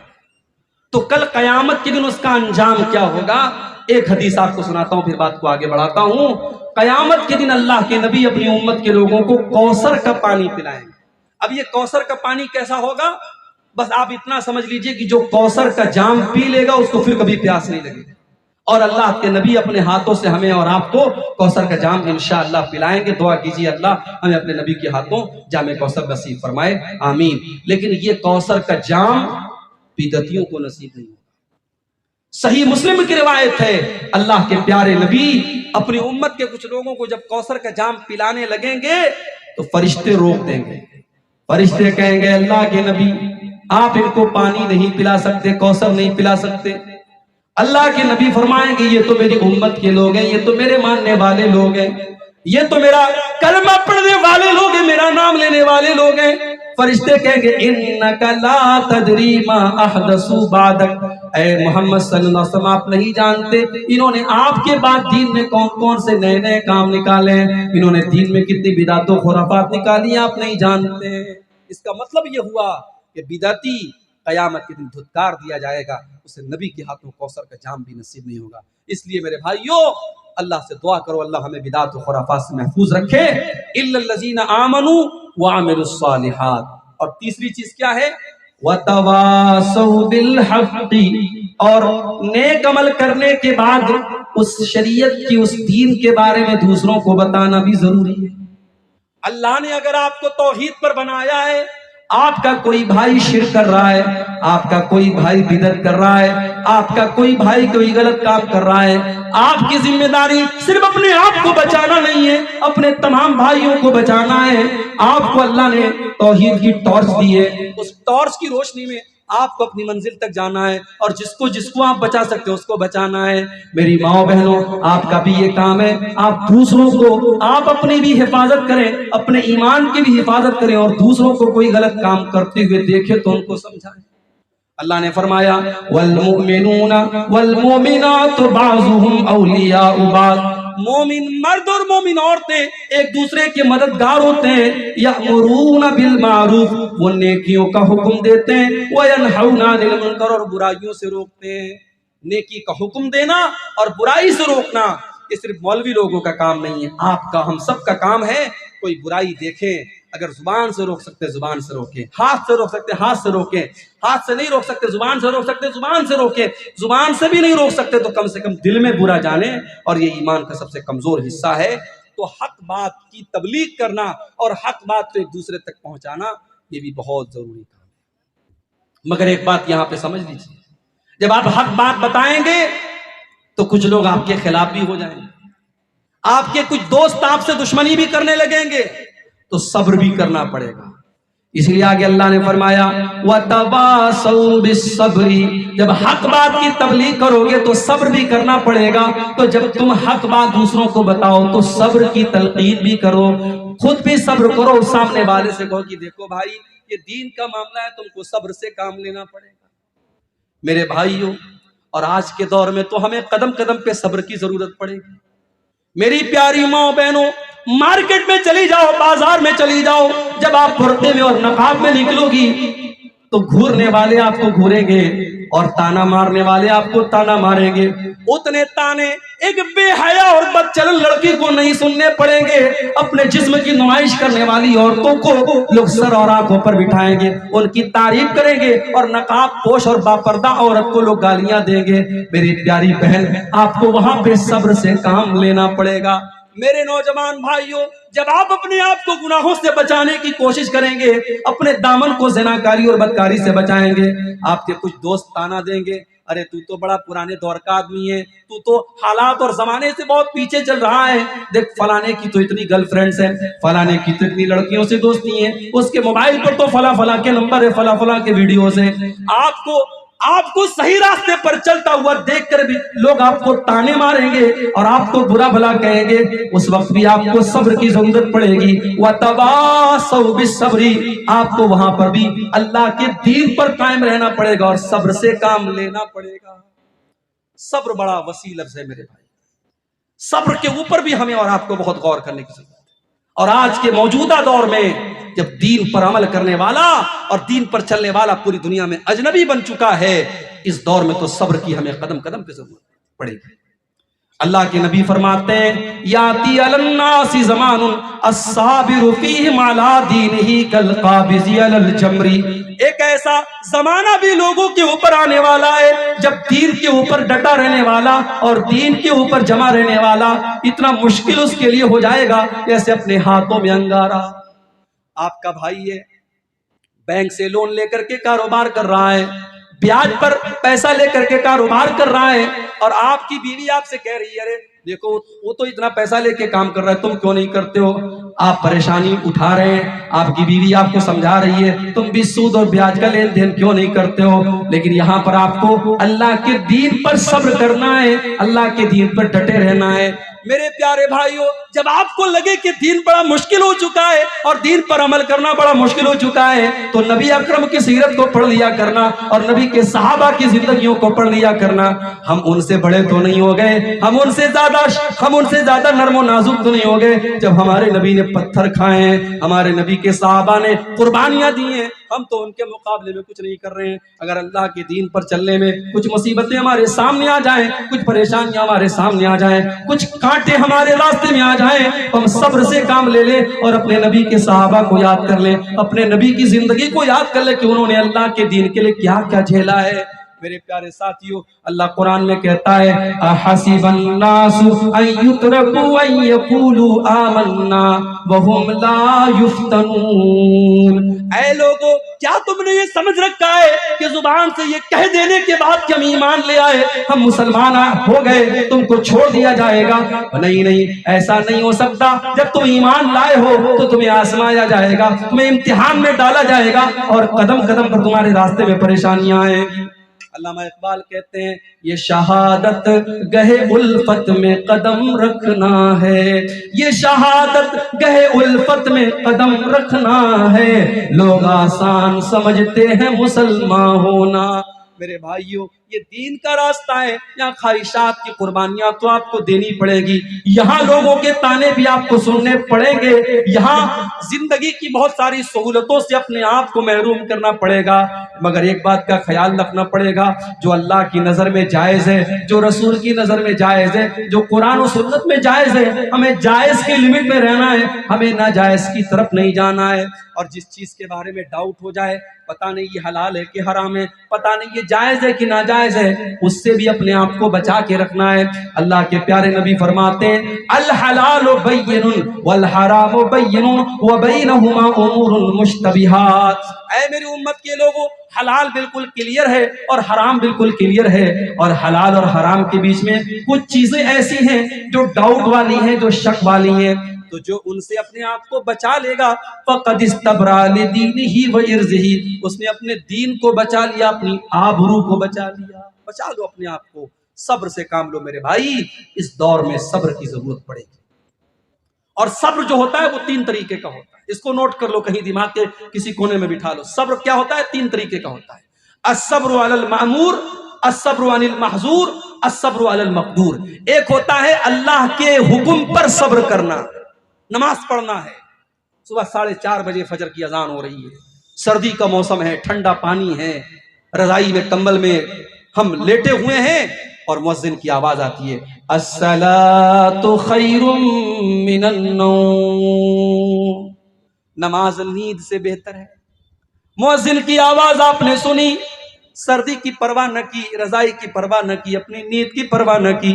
S1: تو کل قیامت کے دن اس کا انجام کیا ہوگا؟ ایک حدیث آپ کو سناتا ہوں، پھر بات کو آگے بڑھاتا ہوں۔ قیامت کے دن اللہ کے نبی اپنی امت کے لوگوں کو کوثر کا پانی پلائیں گے۔ اب یہ کوثر کا پانی کیسا ہوگا؟ بس آپ اتنا سمجھ لیجئے کہ جو کوثر کا جام پی لے گا اس کو پھر کبھی پیاس نہیں لگے گی۔ اور اللہ کے نبی اپنے ہاتھوں سے ہمیں اور آپ کو کوثر کا جام انشاءاللہ پلائیں گے۔ دعا کیجیے اللہ ہمیں اپنے نبی کے ہاتھوں جام کوثر نصیب فرمائے، آمین۔ لیکن یہ کوثر کا جام بدعتیوں کو نصیب نہیں ہوگا۔ صحیح مسلم کی روایت ہے، اللہ کے پیارے نبی اپنی امت کے کچھ لوگوں کو جب کوثر کا جام پلانے لگیں گے تو فرشتے روک دیں گے۔ فرشتے کہیں گے اللہ کے نبی آپ ان کو پانی نہیں پلا سکتے، کوثر نہیں پلا سکتے۔ اللہ کے نبی فرمائیں گے یہ تو میری امت کے لوگ ہیں، یہ تو میرے ماننے والے لوگ ہیں، یہ تو میرا کلمہ پڑھنے والے لوگ ہیں، میرا نام لینے والے لوگ ہیں۔ فرشتے کہیں گے انک لا تدری ما احدثوا بعدک، اے محمد صلی اللہ علیہ وسلم آپ نہیں جانتے انہوں نے آپ کے بعد دین میں کون کون سے نئے نئے کام نکالے ہیں، انہوں نے دین میں کتنی بدعت و خرافات نکالی ہیں آپ نہیں جانتے۔ اس کا مطلب یہ ہوا کہ بدعتی قیامت کے دن دھتکار دیا جائے گا، اسے نبی کے ہاتھوں کوثر کا جام بھی نصیب نہیں ہوگا۔ اس لیے میرے بھائیوں اللہ سے دعا کرو اللہ ہمیں بدعت و خرافات سے محفوظ رکھے۔ الا الذین آمنوا وعملوا الصالحات۔ اور تیسری چیز کیا ہے؟ وتواصوا بالحق، اور نیک عمل کرنے کے بعد اس شریعت کی اس دین کے بارے میں دوسروں کو بتانا بھی ضروری ہے۔ اللہ نے اگر آپ کو توحید پر بنایا ہے، آپ کا کوئی بھائی شرک کر رہا ہے، آپ کا کوئی بھائی بدعت کر رہا ہے، آپ کا کوئی بھائی کوئی غلط کام کر رہا ہے، آپ کی ذمہ داری صرف اپنے آپ کو بچانا نہیں ہے، اپنے تمام بھائیوں کو بچانا ہے۔ آپ کو اللہ نے توحید کی ٹارچ دی ہے، اس ٹارچ کی روشنی میں آپ کو اپنی منزل تک جانا ہے اور جس کو آپ بچا سکتے ہیں اس کو بچانا ہے۔ میری ماں بہنوں، آپ کا بھی یہ کام ہے، آپ دوسروں کو، آپ اپنی بھی حفاظت کریں، اپنے ایمان کی بھی حفاظت کریں، اور دوسروں کو کوئی غلط کام کرتے ہوئے دیکھیں تو ان کو سمجھائیں۔ اللہ نے فرمایا والمؤمنون والمؤمنات بعضهم اولیاء بعض، مومن مرد اور مومن عورتیں ایک دوسرے کے مددگار ہوتے ہیں۔ یأمرون بالمعروف، وہ نیکیوں کا حکم دیتے ہیں، وینہون عن المنکر، اور برائیوں سے روکتے ہیں۔ نیکی کا حکم دینا اور برائی سے روکنا یہ صرف مولوی لوگوں کا کام نہیں ہے، آپ کا، ہم سب کا کام ہے۔ کوئی برائی دیکھیں، اگر زبان سے روک سکتے زبان سے روکیں، ہاتھ سے روک سکتے ہاتھ سے روکیں، ہاتھ سے نہیں روک سکتے زبان سے روک سکتے زبان سے روکیں، زبان سے بھی نہیں روک سکتے تو کم سے کم دل میں برا جانیں، اور یہ ایمان کا سب سے کمزور حصہ ہے۔ تو حق بات کی تبلیغ کرنا اور حق بات کو ایک دوسرے تک پہنچانا یہ بھی بہت ضروری کام ہے۔ مگر ایک بات یہاں پہ سمجھ لیجیے، جب آپ حق بات بتائیں گے تو کچھ لوگ آپ کے خلاف بھی ہو جائیں گے، آپ کے کچھ دوست آپ سے دشمنی بھی کرنے لگیں گے، تو صبر بھی کرنا پڑے گا۔ اس لیے آگے اللہ نے فرمایا وَتَوَاصَوْا بِالصَّبْرِ، جب حق بات کی تبلیغ کرو گے تو صبر بھی کرنا پڑے گا۔ تو جب تم حق بات دوسروں کو بتاؤ تو صبر کی تلقین بھی کرو، خود بھی صبر کرو، سامنے والے سے کہو کہ دیکھو بھائی یہ دین کا معاملہ ہے، تم کو صبر سے کام لینا پڑے گا۔ میرے بھائیوں، اور آج کے دور میں تو ہمیں قدم قدم پہ صبر کی ضرورت پڑے گی۔ میری پیاری ماں بہنوں، مارکیٹ میں چلی جاؤ، بازار میں چلی جاؤ، جب آپ پردے میں اور نقاب میں نکلو گی تو گھورنے والے آپ کو گھوریں گے اور تانا مارنے والے آپ کو تانا ماریں گے۔ اتنے تانے ایک بے حیا اور بدچلن لڑکی کو نہیں سننے پڑیں گے، اپنے جسم کی نمائش کرنے والی عورتوں کو لوگ سر اور آنکھوں پر بٹھائیں گے، ان کی تعریف کریں گے، اور نقاب پوش اور باپردہ عورت کو لوگ گالیاں دیں گے۔ میری پیاری بہن، آپ کو وہاں پہ صبر سے کام لینا پڑے گا۔ میرے نوجوان بھائیوں، جب آپ اپنے آپ کو گناہوں سے بچانے کی کوشش کریں گے، اپنے دامن کو زناکاری اور بدکاری سے بچائیں گے، آپ کے کچھ دوست تانا دیں گے، ارے تو بڑا پرانے دور کا آدمی ہے، تو حالات اور زمانے سے بہت پیچھے چل رہا ہے، دیکھ فلانے کی تو اتنی گرل فرینڈز ہیں، فلانے کی تو اتنی لڑکیوں سے دوستی ہیں، اس کے موبائل پر تو فلاں کے نمبر ہے، فلاں کے ویڈیوز ہیں۔ آپ کو صحیح راستے پر چلتا ہوا دیکھ کر بھی لوگ آپ کو تانے ماریں گے اور آپ کو برا بھلا کہیں گے، اس وقت بھی آپ کو صبر کی ضرورت پڑے گی۔ وَتَوَاصَوْا بِالصَّبْرِ، آپ کو وہاں پر بھی اللہ کے دین پر قائم رہنا پڑے گا اور صبر سے کام لینا پڑے گا۔ صبر بڑا وسیع لفظ ہے میرے بھائی، صبر کے اوپر بھی ہمیں اور آپ کو بہت غور کرنے کی ضرورت ہے۔ اور آج کے موجودہ دور میں جب دین پر عمل کرنے والا اور دین پر چلنے والا پوری دنیا میں اجنبی بن چکا ہے، اس دور میں تو صبر کی ہمیں قدم قدم پہ ضرورت پڑے گی۔ اللہ کے نبی فرماتے ہیں یاتی علی الناس زمان الصابر فیہم علی دینہ کالقابض علی الجمر، ایک ایسا زمانہ بھی لوگوں کے اوپر آنے والا ہے جب دین کے اوپر ڈٹا رہنے والا اور دین کے اوپر جمع رہنے والا اتنا مشکل اس کے لیے ہو جائے گا جیسے اپنے ہاتھوں میں انگارہ۔ آپ کا بھائی ہے، بینک سے لون لے کر کے کاروبار کر رہا ہے، بیاج پر پیسہ لے کر کے کاروبار کر رہا ہے، اور آپ کی بیوی آپ سے کہہ رہی ہے ارے دیکھو وہ تو اتنا پیسہ لے کے کام کر رہا ہے، تم کیوں نہیں کرتے ہو؟ آپ پریشانی اٹھا رہے ہیں، آپ کی بیوی آپ کو سمجھا رہی ہے تم بھی سود اور بیاج کا لین دین کیوں نہیں کرتے ہو؟ لیکن یہاں پر آپ کو اللہ کے دین پر صبر کرنا ہے، اللہ کے دین پر ڈٹے رہنا ہے۔ میرے پیارے بھائیوں، جب آپ کو لگے کہ دین بڑا مشکل ہو چکا ہے اور دین پر عمل کرنا بڑا مشکل ہو چکا ہے تو نبی اکرم کی سیرت کو پڑھ لیا کرنا اور نبی کے صحابہ کی زندگیوں کو پڑھ لیا کرنا۔ ہم ان سے بڑے تو نہیں ہو گئے، ہم ان سے زیادہ نرم و نازک تو نہیں ہو گئے۔ جب ہمارے نبی نے پتھر کھائے ہیں، ہمارے نبی کے صحابہ نے قربانیاں دی ہیں، ہم تو ان کے مقابلے میں کچھ نہیں کر رہے ہیں۔ اگر اللہ کے دین پر چلنے میں کچھ مصیبتیں ہمارے سامنے آ جائیں، کچھ پریشانیاں ہمارے سامنے آ جائیں، کچھ کانٹے ہمارے راستے میں آ جائیں تو ہم صبر سے کام لے لیں اور اپنے نبی کے صحابہ کو یاد کر لیں، اپنے نبی کی زندگی کو یاد کر لیں کہ انہوں نے اللہ کے دین کے لیے کیا کیا جھیلا ہے۔ میرے پیارے ساتھیوں، اللہ قرآن میں کہتا ہے احسب الناس ان یترکوا ان یقولوا آمنا وہم لا یفتنون۔ اے لوگو، کیا تم نے یہ سمجھ رکھا ہے کہ زبان سے یہ کہہ دینے کے بعد کہ ہم ایمان لے آئے، ہم مسلمان ہو گئے، تم کو چھوڑ دیا جائے گا؟ نہیں نہیں، ایسا نہیں ہو سکتا۔ جب تم ایمان لائے ہو تو تمہیں آزمایا جائے گا، تمہیں امتحان میں ڈالا جائے گا، اور قدم قدم پر تمہارے راستے میں پریشانیاں آئیں گی۔ علامہ اقبال کہتے ہیں یہ شہادت گہے الفت میں قدم رکھنا ہے، یہ شہادت گہے الفت میں قدم رکھنا ہے، لوگ آسان سمجھتے ہیں مسلمان ہونا۔ میرے بھائیوں، یہ دین کا راستہ ہے، یہاں خواہشات کی قربانیاں تو آپ کو دینی پڑے گی، یہاں لوگوں کے تانے بھی آپ کو سننے پڑیں گے، یہاں زندگی کی بہت ساری سہولتوں سے اپنے آپ کو محروم کرنا پڑے گا، مگر ایک بات کا خیال رکھنا پڑے گا، جو اللہ کی نظر میں جائز ہے، جو رسول کی نظر میں جائز ہے، جو قرآن و سنت میں جائز ہے، ہمیں جائز کی لمٹ میں رہنا ہے، ہمیں ناجائز کی طرف نہیں جانا ہے۔ اور جس چیز کے بارے میں ڈاؤٹ ہو جائے، پتہ نہیں یہ حلال ہے کہ حرام ہے، پتہ نہیں یہ جائز ہے کہ ناجائز ہے، اس سے بھی اپنے آپ کو بچا کے رکھنا ہے۔ اللہ کے پیارے نبی فرماتے ہیں الحلال بین والحرام بین وبینہما امور مشتبہات۔ اے میری امت کے لوگوں، حلال بالکل کلیئر ہے اور حرام بالکل کلیئر ہے، اور حلال اور حرام کے بیچ میں کچھ چیزیں ایسی ہیں جو ڈاؤٹ والی ہیں، جو شک والی ہیں، تو جو ان سے اپنے آپ کو بچا لے گا فقد استبرا لدینہ وعرضہ، اس نے اپنے دین کو بچا لیا، اپنی آبرو کو بچا لیا۔ بچا لو اپنے آپ کو، صبر سے کام لو میرے بھائی، اس دور میں صبر کی ضرورت پڑے گی۔ اور صبر جو ہوتا ہے وہ 3 طریقے کا ہوتا ہے، اس کو نوٹ کر لو، کہیں دماغ کے کسی کونے میں بٹھا لو۔ صبر کیا ہوتا ہے؟ 3 طریقے کا ہوتا ہے، الصبر علی المأمور، الصبر عن المحظور، الصبر علی المقدور۔ ایک ہوتا ہے اللہ کے حکم پر صبر کرنا، نماز پڑھنا ہے، صبح 4:30 بجے فجر کی اذان ہو رہی ہے، سردی کا موسم ہے، ٹھنڈا پانی ہے، رضائی میں کمبل میں ہم لیٹے ہوئے ہیں، اور مؤذن کی آواز آتی ہے الصلاۃ خیر من النوم، نماز نیند سے بہتر ہے۔ مؤذن کی آواز آپ نے سنی، سردی کی پرواہ نہ کی، رضائی کی پرواہ نہ کی، اپنی نیند کی پرواہ نہ کی،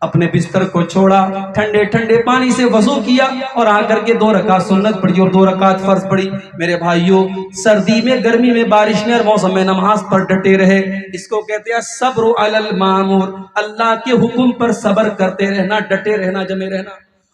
S1: اپنے بستر کو چھوڑا، ٹھنڈے ٹھنڈے پانی سے وضو کیا، اور آ کر کے 2 رکعت سنت پڑھی اور 2 رکعت فرض پڑھی۔ میرے بھائیوں، سردی میں، گرمی میں، بارش میں، اور موسم میں نماز پر ڈٹے رہے، اس کو کہتے ہیں صبر علی المامور، اللہ کے حکم پر صبر کرتے رہنا، ڈٹے رہنا، جمے رہنا۔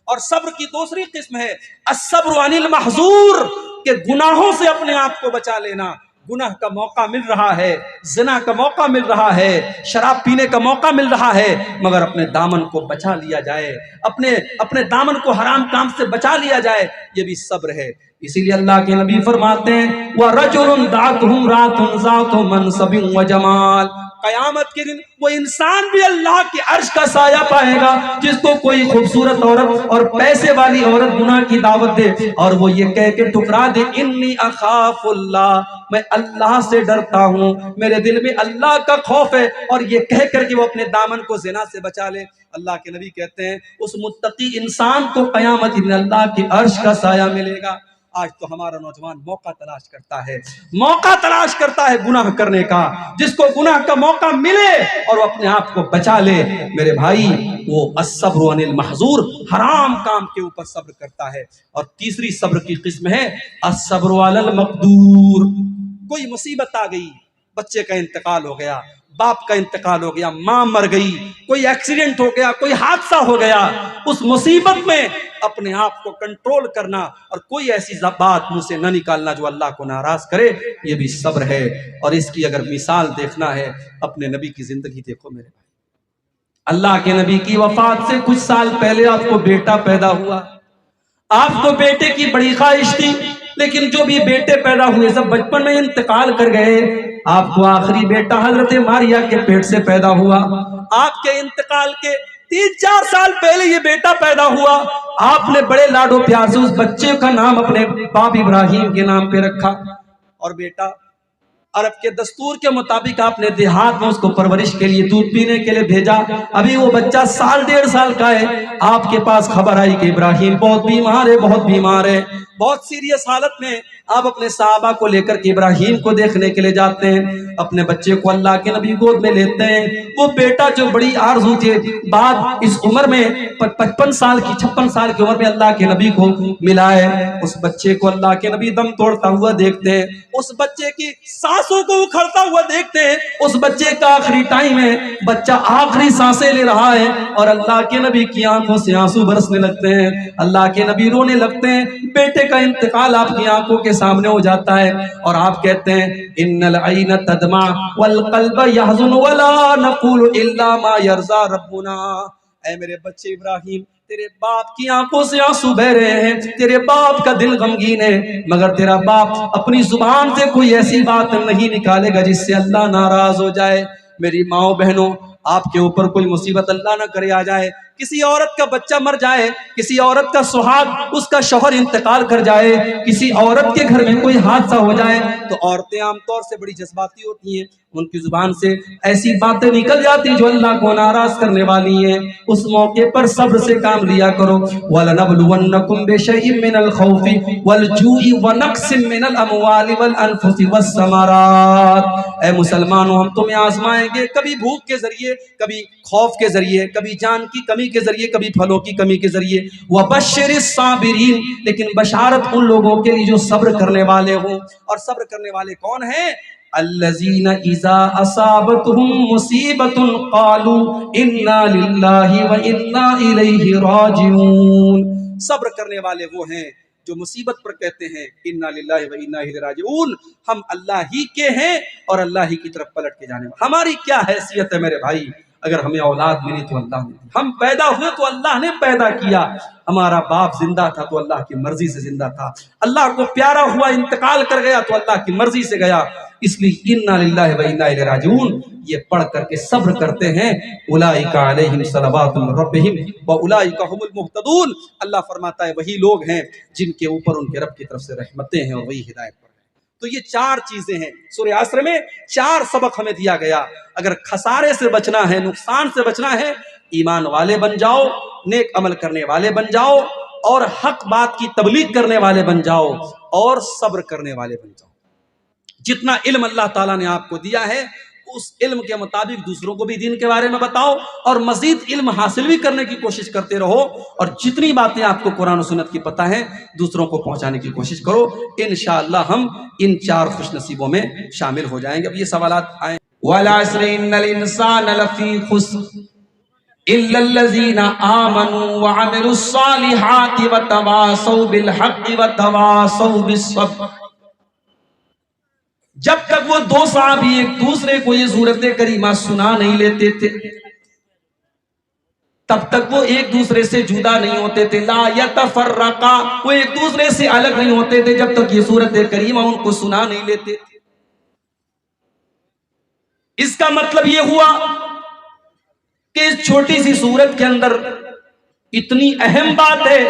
S1: اور صبر کی دوسری قسم ہے الصبر عن المحظور، کہ گناہوں سے اپنے آپ کو بچا لینا۔ گناہ کا موقع مل رہا ہے، زنا کا موقع مل رہا ہے، شراب پینے کا موقع مل رہا ہے، مگر اپنے دامن کو بچا لیا جائے، اپنے دامن کو حرام کام سے بچا لیا جائے، یہ بھی صبر ہے۔ اسی لیے اللہ کے نبی فرماتے ہیں وَرَجُلٌ دَعَتْهُ امْرَأَةٌ ذَاتُ مَنْصَبٍ وَجَمَالٍ، قیامت کے دن وہ انسان بھی اللہ کے عرش کا سایہ پائے گا جس کو کوئی خوبصورت عورت اور پیسے والی عورت گناہ کی دعوت دے، اور وہ یہ کہہ کے ٹکرا دے انی اخاف اللہ، میں اللہ سے ڈرتا ہوں، میرے دل میں اللہ کا خوف ہے، اور یہ کہہ کر کے وہ اپنے دامن کو زنا سے بچا لے۔ اللہ کے نبی کہتے ہیں اس متقی انسان کو قیامت دن اللہ کے عرش کا سایہ ملے گا۔ آج تو ہمارا نوجوان موقع تلاش کرتا ہے گناہ کرنے کا، جس کو گناہ کا موقع ملے اور وہ اپنے آپ کو بچا لے، میرے بھائی وہ الصبر عن المحظور، حرام کام کے اوپر صبر کرتا ہے۔ اور تیسری صبر کی قسم ہے الصبر علی المقدور، کوئی مصیبت آ گئی، بچے کا انتقال ہو گیا، باپ کا انتقال ہو گیا، ماں مر گئی، کوئی ایکسیڈنٹ ہو گیا، کوئی حادثہ ہو گیا، اس مصیبت میں اپنے آپ کو کنٹرول کرنا اور کوئی ایسی بات منہ سے نہ نکالنا جو اللہ کو ناراض کرے، یہ بھی صبر ہے۔ اور اس کی اگر مثال دیکھنا ہے، اپنے نبی کی زندگی دیکھو میرے بھائی، اللہ کے نبی کی وفات سے کچھ سال پہلے آپ کو بیٹا پیدا ہوا، آپ کو بیٹے کی بڑی خواہش تھی، لیکن جو بھی بیٹے پیدا ہوئے سب بچپن میں انتقال کر گئے۔ آپ کو آخری بیٹا حضرت ماریا کے پیٹ سے پیدا ہوا، آپ کے انتقال کے 3-4 سال پہلے یہ بیٹا پیدا ہوا، آپ نے بڑے لاڈو پیار سے اس بچے کا نام اپنے باپ ابراہیم کے نام پہ رکھا، اور بیٹا عرب کے دستور کے مطابق آپ نے دیہات میں اس کو پرورش کے لیے دودھ پینے کے لیے بھیجا۔ ابھی وہ بچہ 1.5 سال کا ہے، آپ کے پاس خبر آئی کہ ابراہیم بہت بیمار ہے، بہت سیریس حالت میں آپ اپنے صحابہ کو لے کر کے ابراہیم کو دیکھنے کے لیے جاتے ہیں، اپنے بچے کو اللہ کے نبی گود میں لیتے ہیں، وہ بیٹا جو بڑی آرزو تھے بعد اس عمر میں 55 سال کی 56 سال کی عمر میں اللہ کے نبی کو ملا ہے، اس بچے کو اللہ کے نبی دم توڑتا ہوا دیکھتے ہیں، اس بچے کی سانسوں کو اکھڑتا ہوا دیکھتے ہیں، اس بچے کا آخری ٹائم ہے، بچہ آخری سانسیں لے رہا ہے اور اللہ کے نبی کی آنکھوں سے آنسو برسنے لگتے ہیں، اللہ کے نبی رونے لگتے ہیں، بیٹے کا انتقال آپ کی آنکھوں کے سامنے ہو جاتا ہے اور آپ کہتے ہیں ان العین تدمع والقلب يحزن ولا نقول الا ما يرضى ربنا۔ اے میرے بچے ابراہیم، تیرے باپ کی آنکھوں سے آنسو بہ رہے ہیں، تیرے باپ کا دل غمگین ہے، مگر تیرا باپ اپنی زبان سے کوئی ایسی بات نہیں نکالے گا جس سے اللہ ناراض ہو جائے۔ میری ماؤں بہنوں، آپ کے اوپر کوئی مصیبت اللہ نہ کرے آ جائے، کسی عورت کا بچہ مر جائے، کسی عورت کا سہاگ اس کا شوہر انتقال کر جائے، کسی عورت کے گھر میں کوئی حادثہ ہو جائے تو عورتیں عام طور سے بڑی جذباتی ہوتی ہیں، ان کی زبان سے ایسی باتیں نکل جاتی جو اللہ کو ناراض کرنے والی ہیں، اس موقع پر صبر سے کام لیا کرو۔ وَلَنَبْلُوَنَّكُمْ بِشَيْءٍ مِّنَ الْخَوْفِ وَالْجُوعِ وَنَقْصٍ مِّنَ الْأَمْوَالِ وَالْأَنفُسِ وَالثَّمَرَاتِ۔ اے مسلمانوں، ہم تمہیں آزمائیں گے، کبھی بھوک کے ذریعے، کبھی خوف کے ذریعے، کبھی جان کی کمی کے ذریعے، کبھی پھلوں کی کمی کے ذریعے۔ وَبَشِّرِ الصَّابِرِينَ، لیکن بشارت ان لوگوں کے لیے جو صبر کرنے والے ہوں، اور صبر کرنے والے کون ہیں؟ الذین اذا اصابتهم مصیبۃ قالوا انا للہ وانا الیہ راجعون۔ صبر کرنے والے وہ ہیں جو مصیبت پر کہتے ہیں انا للہ وانا الیہ راجعون، ہم اللہ ہی کے ہیں اور اللہ ہی کی طرف پلٹ کے جانے والے۔ ہماری کیا حیثیت ہے میرے بھائی؟ اگر ہمیں اولاد ملی تو اللہ نے دی، ہم پیدا ہوئے تو اللہ نے پیدا کیا، ہمارا باپ زندہ تھا تو اللہ کی مرضی سے زندہ تھا، اللہ کو پیارا ہوا انتقال کر گیا تو اللہ کی مرضی سے گیا، اس لیے انا للہ و انا الیہ راجعون یہ پڑھ کر کے صبر کرتے ہیں۔ اولئک علیہم صلوات من ربہم واولئک هم المہتدون، اللہ فرماتا ہے وہی لوگ ہیں جن کے اوپر ان کے رب کی طرف سے رحمتیں ہیں اور وہی ہدایت پر ہیں۔ تو یہ چار چیزیں ہیں، سورہ عصر میں چار سبق ہمیں دیا گیا۔ اگر خسارے سے بچنا ہے، نقصان سے بچنا ہے، ایمان والے بن جاؤ، نیک عمل کرنے والے بن جاؤ، اور حق بات کی تبلیغ کرنے والے بن جاؤ، اور صبر کرنے والے بن جاؤ۔ جتنا علم اللہ تعالیٰ نے آپ کو دیا ہے اس علم کے مطابق دوسروں کو بھی دین کے بارے میں بتاؤ، اور مزید علم حاصل بھی کرنے کی کوشش کرتے رہو، اور جتنی باتیں آپ کو قرآن و سنت کی پتہ ہیں دوسروں کو پہنچانے کی کوشش کرو۔ انشاءاللہ ہم ان چار خوش نصیبوں میں شامل ہو جائیں گے۔ اب یہ سوالات آئیں۔ وَالْعَصْرِ إِنَّ الْإِنسَانَ لَفِي خُسْرٍ إِلَّا الَّذِينَ آمَنُوا وَعَمِلُوا الصَّالِحَاتِ وَتَوَاصَوْا بِالْحَقِّ وَتَوَاصَوْا بِالصَّبْرِ۔ جب تک وہ دو صحابی ایک دوسرے کو یہ سورت کریمہ سنا نہیں لیتے تھے تب تک وہ ایک دوسرے سے جدا نہیں ہوتے تھے، لا یتفرقا، وہ ایک دوسرے سے الگ نہیں ہوتے تھے جب تک یہ سورت کریمہ ان کو سنا نہیں لیتے تھے۔ اس کا مطلب یہ ہوا کہ اس چھوٹی سی سورت کے اندر اتنی اہم بات ہے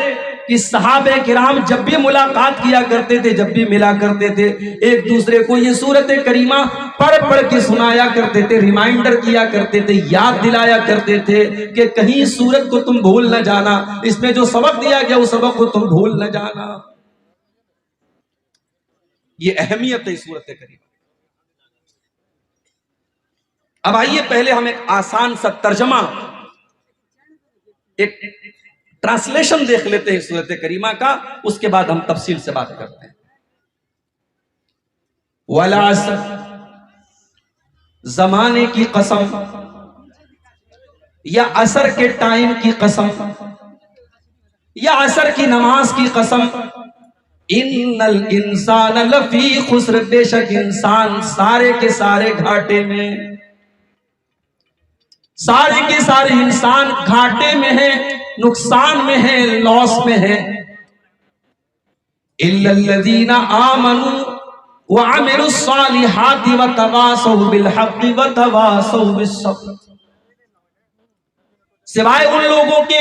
S1: کہ صحابہ کرام جب بھی ملاقات کیا کرتے تھے، جب بھی ملا کرتے تھے، ایک دوسرے کو یہ سورت کریمہ پڑھ پڑھ کے سنایا کرتے تھے، ریمائنڈر کیا کرتے تھے، یاد دلایا کرتے تھے کہ کہیں اس سورت کو تم بھول نہ جانا، اس میں جو سبق دیا گیا اس سبق کو تم بھول نہ جانا۔ یہ اہمیت ہے اس سورت کریمہ۔ اب آئیے پہلے ہم ایک آسان سا ترجمہ، ایک ٹرانسلیشن دیکھ لیتے ہیں سورت کریمہ کا، اس کے بعد ہم تفصیل سے بات کرتے ہیں۔ والعصر، زمانے کی قسم یا عصر کے ٹائم کی قسم یا عصر کی نماز کی قسم، ان الانسان لفی خسر، بے شک انسان سارے کے سارے گھاٹے میں، سارے کے سارے انسان گھاٹے میں ہیں، نقصان میں ہے، لاس میں ہے۔ الا الذین آمنوا وعملوا الصالحات وتواصوا بالحق وتواصوا بالصبر، سوائے ان لوگوں کے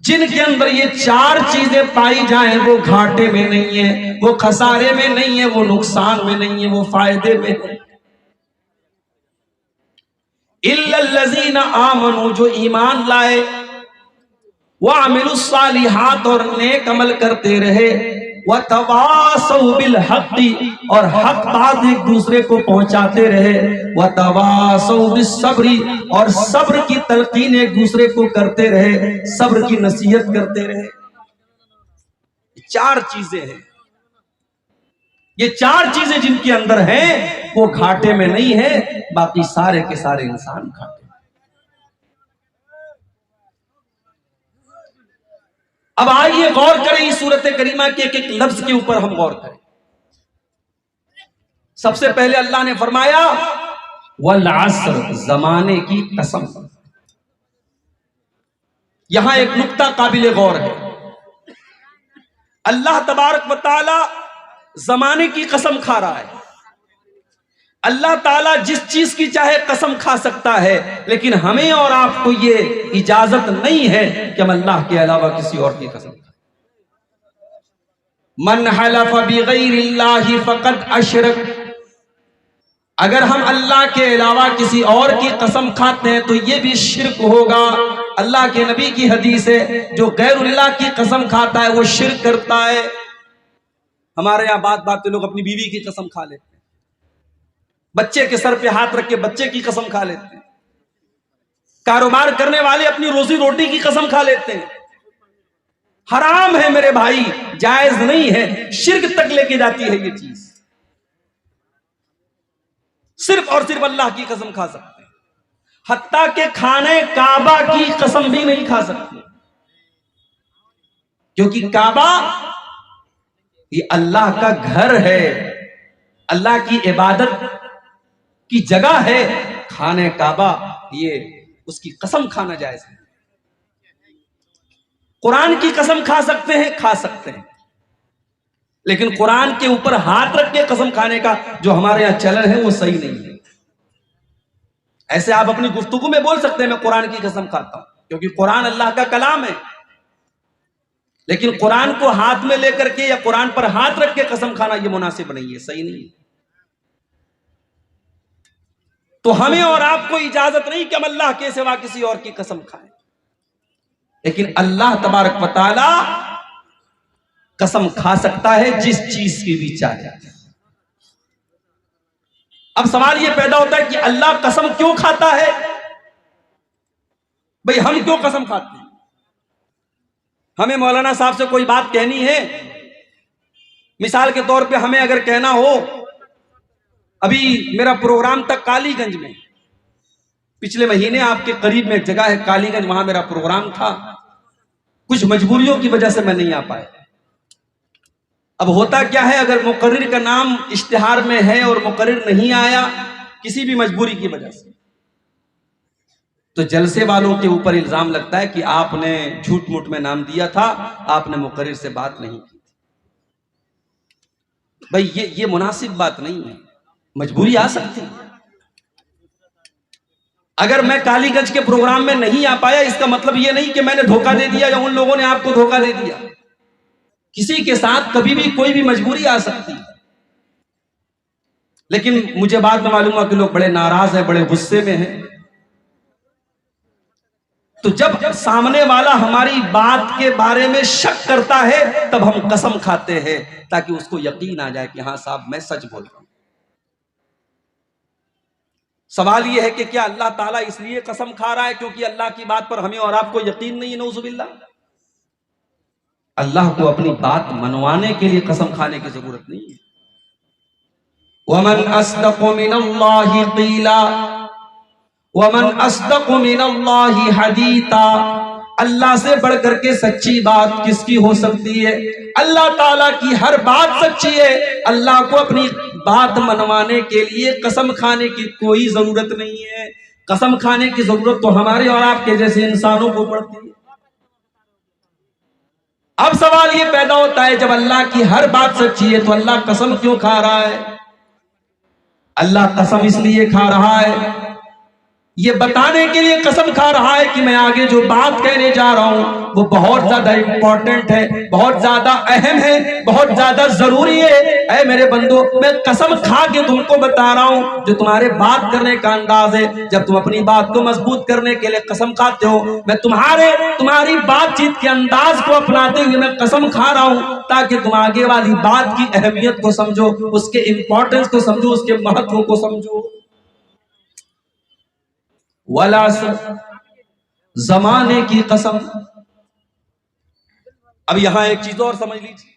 S1: جن کے اندر یہ چار چیزیں پائی جائیں، وہ گھاٹے میں نہیں ہیں، وہ خسارے میں نہیں ہیں، وہ نقصان میں نہیں ہیں، وہ فائدے میں ہیں۔ الا الذین آمنوا، جو ایمان لائے، وعملوا الصالحات، اور نیک عمل کرتے رہے، وَتَوَاصَوْا بِالْحَقِّ اور حق بات ایک دوسرے کو پہنچاتے رہے، وَتَوَاصَوْا بِالصَّبْرِ اور صبر کی تلقین ایک دوسرے کو کرتے رہے، صبر کی نصیحت کرتے رہے۔ چار چیزیں ہیں، یہ چار چیزیں جن کے اندر ہیں وہ گھاٹے میں نہیں ہیں، باقی سارے کے سارے انسان گھاٹے میں۔ اب آئیے غور کریں اس سورت کریمہ کے ایک ایک لفظ کے اوپر ہم غور کریں۔ سب سے پہلے اللہ نے فرمایا والعصر، زمانے کی قسم۔ یہاں ایک نقطہ قابل غور ہے، اللہ تبارک و تعالی زمانے کی قسم کھا رہا ہے۔ اللہ تعالیٰ جس چیز کی چاہے قسم کھا سکتا ہے، لیکن ہمیں اور آپ کو یہ اجازت نہیں ہے کہ ہم اللہ کے علاوہ کسی اور کی قسم کھائیں۔ من حلف بغیر اللہ فقد اشرک، اگر ہم اللہ کے علاوہ کسی اور کی قسم کھاتے ہیں تو یہ بھی شرک ہوگا۔ اللہ کے نبی کی حدیث ہے، جو غیر اللہ کی قسم کھاتا ہے وہ شرک کرتا ہے۔ ہمارے یہاں بات پہ لوگ اپنی بیوی کی قسم کھا لیتے ہیں، بچے کے سر پہ ہاتھ رکھ کے بچے کی قسم کھا لیتے ہیں، کاروبار کرنے والے اپنی روزی روٹی کی قسم کھا لیتے ہیں۔ حرام ہے میرے بھائی، جائز نہیں ہے، شرک تک لے کے جاتی ہے یہ چیز۔ صرف اور صرف اللہ کی قسم کھا سکتے ہیں، حتیٰ کہ کھانے کعبہ کی قسم بھی نہیں کھا سکتے، کیونکہ کعبہ یہ اللہ کا گھر ہے، اللہ کی عبادت کی جگہ ہے۔ کھانے کعبہ یہ اس کی قسم کھانا جائز ہے۔ قرآن کی قسم کھا سکتے ہیں، کھا سکتے ہیں، لیکن قرآن کے اوپر ہاتھ رکھ کے قسم کھانے کا جو ہمارے یہاں چلن ہے وہ صحیح نہیں ہے۔ ایسے آپ اپنی گفتگو میں بول سکتے ہیں میں قرآن کی قسم کھاتا ہوں، کیونکہ قرآن اللہ کا کلام ہے، لیکن قرآن کو ہاتھ میں لے کر کے یا قرآن پر ہاتھ رکھ کے قسم کھانا یہ مناسب نہیں ہے، صحیح نہیں ہے۔ تو ہمیں اور آپ کو اجازت نہیں کہ ہم اللہ کے سوا کسی اور کی قسم کھائیں، لیکن اللہ تبارک و تعالی قسم کھا سکتا ہے جس چیز کی بھی چاہے۔ اب سوال یہ پیدا ہوتا ہے کہ اللہ قسم کیوں کھاتا ہے؟ بھئی ہم کیوں قسم کھاتے ہیں؟ ہمیں مولانا صاحب سے کوئی بات کہنی ہے، مثال کے طور پہ ہمیں اگر کہنا ہو، ابھی میرا پروگرام تھا کالی گنج میں، پچھلے مہینے آپ کے قریب میں ایک جگہ ہے کالی گنج، وہاں میرا پروگرام تھا، کچھ مجبوریوں کی وجہ سے میں نہیں آ پایا۔ اب ہوتا کیا ہے، اگر مقرر کا نام اشتہار میں ہے اور مقرر نہیں آیا کسی بھی مجبوری کی وجہ سے، تو جلسے والوں کے اوپر الزام لگتا ہے کہ آپ نے جھوٹ موٹ میں نام دیا تھا، آپ نے مقرر سے بات نہیں کی تھی۔ بھئی یہ مناسب بات نہیں ہے، مجبوری آ سکتی ہے۔ اگر میں کالی گنج کے پروگرام میں نہیں آ پایا، اس کا مطلب یہ نہیں کہ میں نے دھوکہ دے دیا یا ان لوگوں نے آپ کو دھوکہ دے دیا۔ کسی کے ساتھ کبھی بھی کوئی بھی مجبوری آ سکتی ہے، لیکن مجھے بعد میں معلوم ہوا کہ لوگ بڑے ناراض ہیں، بڑے غصے میں ہیں۔ تو جب سامنے والا ہماری بات کے بارے میں شک کرتا ہے تب ہم قسم کھاتے ہیں، تاکہ اس کو یقین آ جائے کہ ہاں صاحب میں سچ بول رہا ہوں۔ سوال یہ ہے کہ کیا اللہ تعالیٰ اس لیے قسم کھا رہا ہے کیونکہ اللہ کی بات پر ہمیں اور آپ کو یقین نہیں ہے؟ نعوذ باللہ۔ اللہ کو اپنی بات منوانے کے لیے قسم کھانے کی ضرورت نہیں ہے۔ وَمَنْ أَصْدَقُ مِنَ اللَّهِ قِيلًا وَمَنْ أَصْدَقُ مِنَ اللَّهِ حَدِيثًا، اللہ سے بڑھ کر کے سچی بات کس کی ہو سکتی ہے؟ اللہ تعالیٰ کی ہر بات سچی ہے، اللہ کو اپنی بات منوانے کے لیے قسم کھانے کی کوئی ضرورت نہیں ہے۔ قسم کھانے کی ضرورت تو ہمارے اور آپ کے جیسے انسانوں کو پڑتی ہے۔ اب سوال یہ پیدا ہوتا ہے، جب اللہ کی ہر بات سچی ہے تو اللہ قسم کیوں کھا رہا ہے؟ اللہ قسم اس لیے کھا رہا ہے یہ بتانے کے لیے قسم کھا رہا ہے کہ میں آگے جو بات کہنے جا رہا ہوں وہ بہت زیادہ امپورٹنٹ ہے، بہت زیادہ اہم ہے، بہت زیادہ ضروری ہے۔ اے میرے بندو، میں قسم کھا کے تم کو بتا رہا ہوں، جو تمہارے بات کرنے کا انداز ہے، جب تم اپنی بات کو مضبوط کرنے کے لیے قسم کھاتے ہو، میں تمہاری بات چیت کے انداز کو اپناتے ہوئے میں قسم کھا رہا ہوں تاکہ تم آگے والی بات کی اہمیت کو سمجھو، اس کے امپورٹنس کو سمجھو، اس کے مہتو کو سمجھو۔ والعصر، زمانے کی قسم۔ اب یہاں ایک چیز اور سمجھ لیجیے،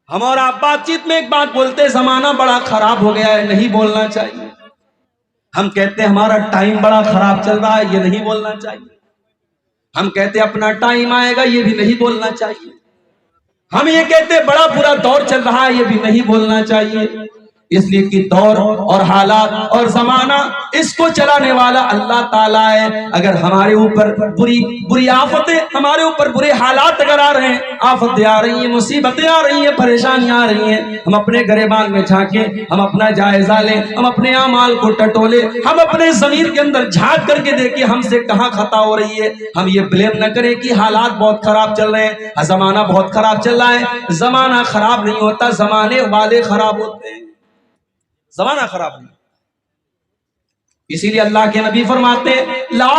S1: ہم اور آپ بات چیت میں ایک بات بولتے ہیں، زمانہ بڑا خراب ہو گیا ہے، نہیں بولنا چاہیے۔ ہم کہتے ہیں ہمارا ٹائم بڑا خراب چل رہا ہے، یہ نہیں بولنا چاہیے۔ ہم کہتے ہیں اپنا ٹائم آئے گا، یہ بھی نہیں بولنا چاہیے۔ ہم یہ کہتے ہیں بڑا برا دور چل رہا ہے، یہ بھی نہیں بولنا چاہیے، اس لیے کہ دور اور حالات اور زمانہ اس کو چلانے والا اللہ تعالیٰ ہے۔ اگر ہمارے اوپر بری آفتیں، ہمارے اوپر برے حالات اگر آ رہے ہیں، آفتیں آ رہی ہیں، مصیبتیں آ رہی ہیں، پریشانیاں آ رہی ہیں، ہم اپنے گریبان میں جھانکیں، ہم اپنا جائزہ لیں، ہم اپنے اعمال کو ٹٹولیں، ہم اپنے ضمیر کے اندر جھانک کر کے دیکھیں ہم سے کہاں خطا ہو رہی ہے۔ ہم یہ بلیم نہ کریں کہ حالات بہت خراب چل رہے ہیں، زمانہ بہت خراب چل رہا ہے۔ زمانہ خراب نہیں ہوتا، زمانے والے خراب ہوتے ہیں، زمانہ خراب نہیں۔ اسی لیے اللہ کے نبی فرماتے ہیں لا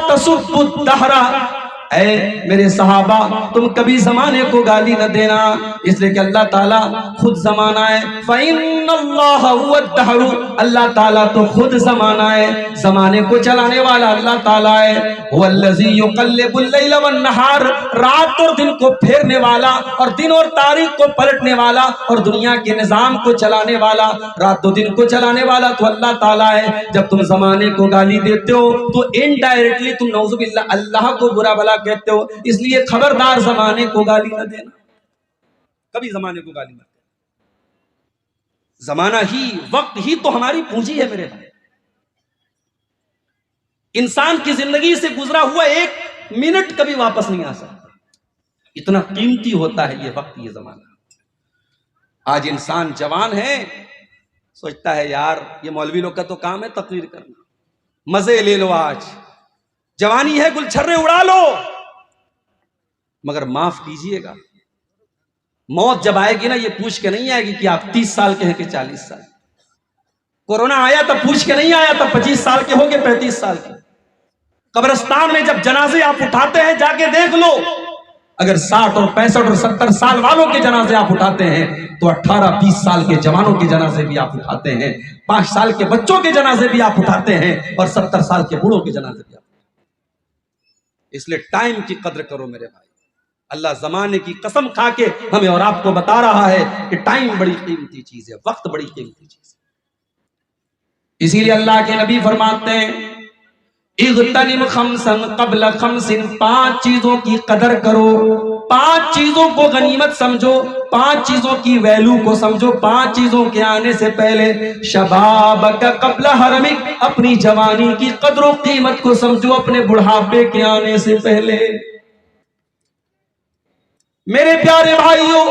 S1: تسبوا الدہر، اے میرے صحابہ تم کبھی زمانے کو گالی نہ دینا، اس لیے کہ اللہ تعالیٰ خود زمانہ ہے۔ فَإِنَّ اللَّهَ هُوَ الدَّهْرُ، اللہ تعالیٰ تو خود زمانہ ہے، زمانے کو چلانے والا اللہ تعالیٰ ہے۔ هُوَ الَّذِي يُقَلِّبُ اللَّيْلَ وَالنَّهَارَ، رات اور دن کو پھیرنے والا اور دن اور تاریخ کو پلٹنے والا اور دنیا کے نظام کو چلانے والا، رات و دن کو چلانے والا تو اللہ تعالیٰ ہے۔ جب تم زمانے کو گالی دیتے ہو تو انڈائریکٹلی تم نعوذ باللہ اللہ کو برا بھلا کہتے ہو، اس لیے خبردار زمانے کو گالی نہ دینا، کبھی زمانے کو گالی نہ دینا۔ زمانہ ہی، وقت ہی تو ہماری پونجی ہے میرے بھائی۔ انسان کی زندگی سے گزرا ہوا ایک منٹ کبھی واپس نہیں آ سکتا، اتنا قیمتی ہوتا ہے یہ وقت، یہ زمانہ۔ آج انسان جوان ہے، سوچتا ہے یار یہ مولوی لوگ کا تو کام ہے تقریر کرنا، مزے لے لو، آج جوانی ہے گلچھرے اڑا لو، مگر معاف کیجئے گا موت جب آئے گی نا، یہ پوچھ کے نہیں آئے گی کہ آپ 30 سال کے ہیں کہ 40 سال۔ کورونا آیا تب پوچھ کے نہیں آیا، تب 25 سال کے ہو کہ 35 سال کے۔ قبرستان میں جب جنازے آپ اٹھاتے ہیں جا کے دیکھ لو، اگر 60 اور 65 اور 70 سال والوں کے جنازے آپ اٹھاتے ہیں تو 18-20 سال کے جوانوں کے جنازے بھی آپ اٹھاتے ہیں، 5 سال کے بچوں کے جنازے بھی آپ اٹھاتے ہیں، اور 70 سال کے بوڑھوں کے جنازے بھی آپ اٹھاتے ہیں۔ اس لیے ٹائم کی قدر کرو میرے بھائی۔ اللہ زمانے کی قسم کھا کے ہمیں اور آپ کو بتا رہا ہے کہ ٹائم بڑی قیمتی چیز ہے، وقت بڑی قیمتی چیز ہے۔ اسی لیے اللہ کے نبی فرماتے ہیں اغتنم خمسا قبل خمس، 5 چیزوں کی قدر کرو، 5 چیزوں کو غنیمت سمجھو، 5 چیزوں کی ویلو کو سمجھو، 5 چیزوں کے آنے سے پہلے۔ شبابک قبل حرمک، اپنی جوانی کی قدر و قیمت کو سمجھو اپنے بڑھاپے کے آنے سے پہلے۔ میرے پیارے بھائیوں،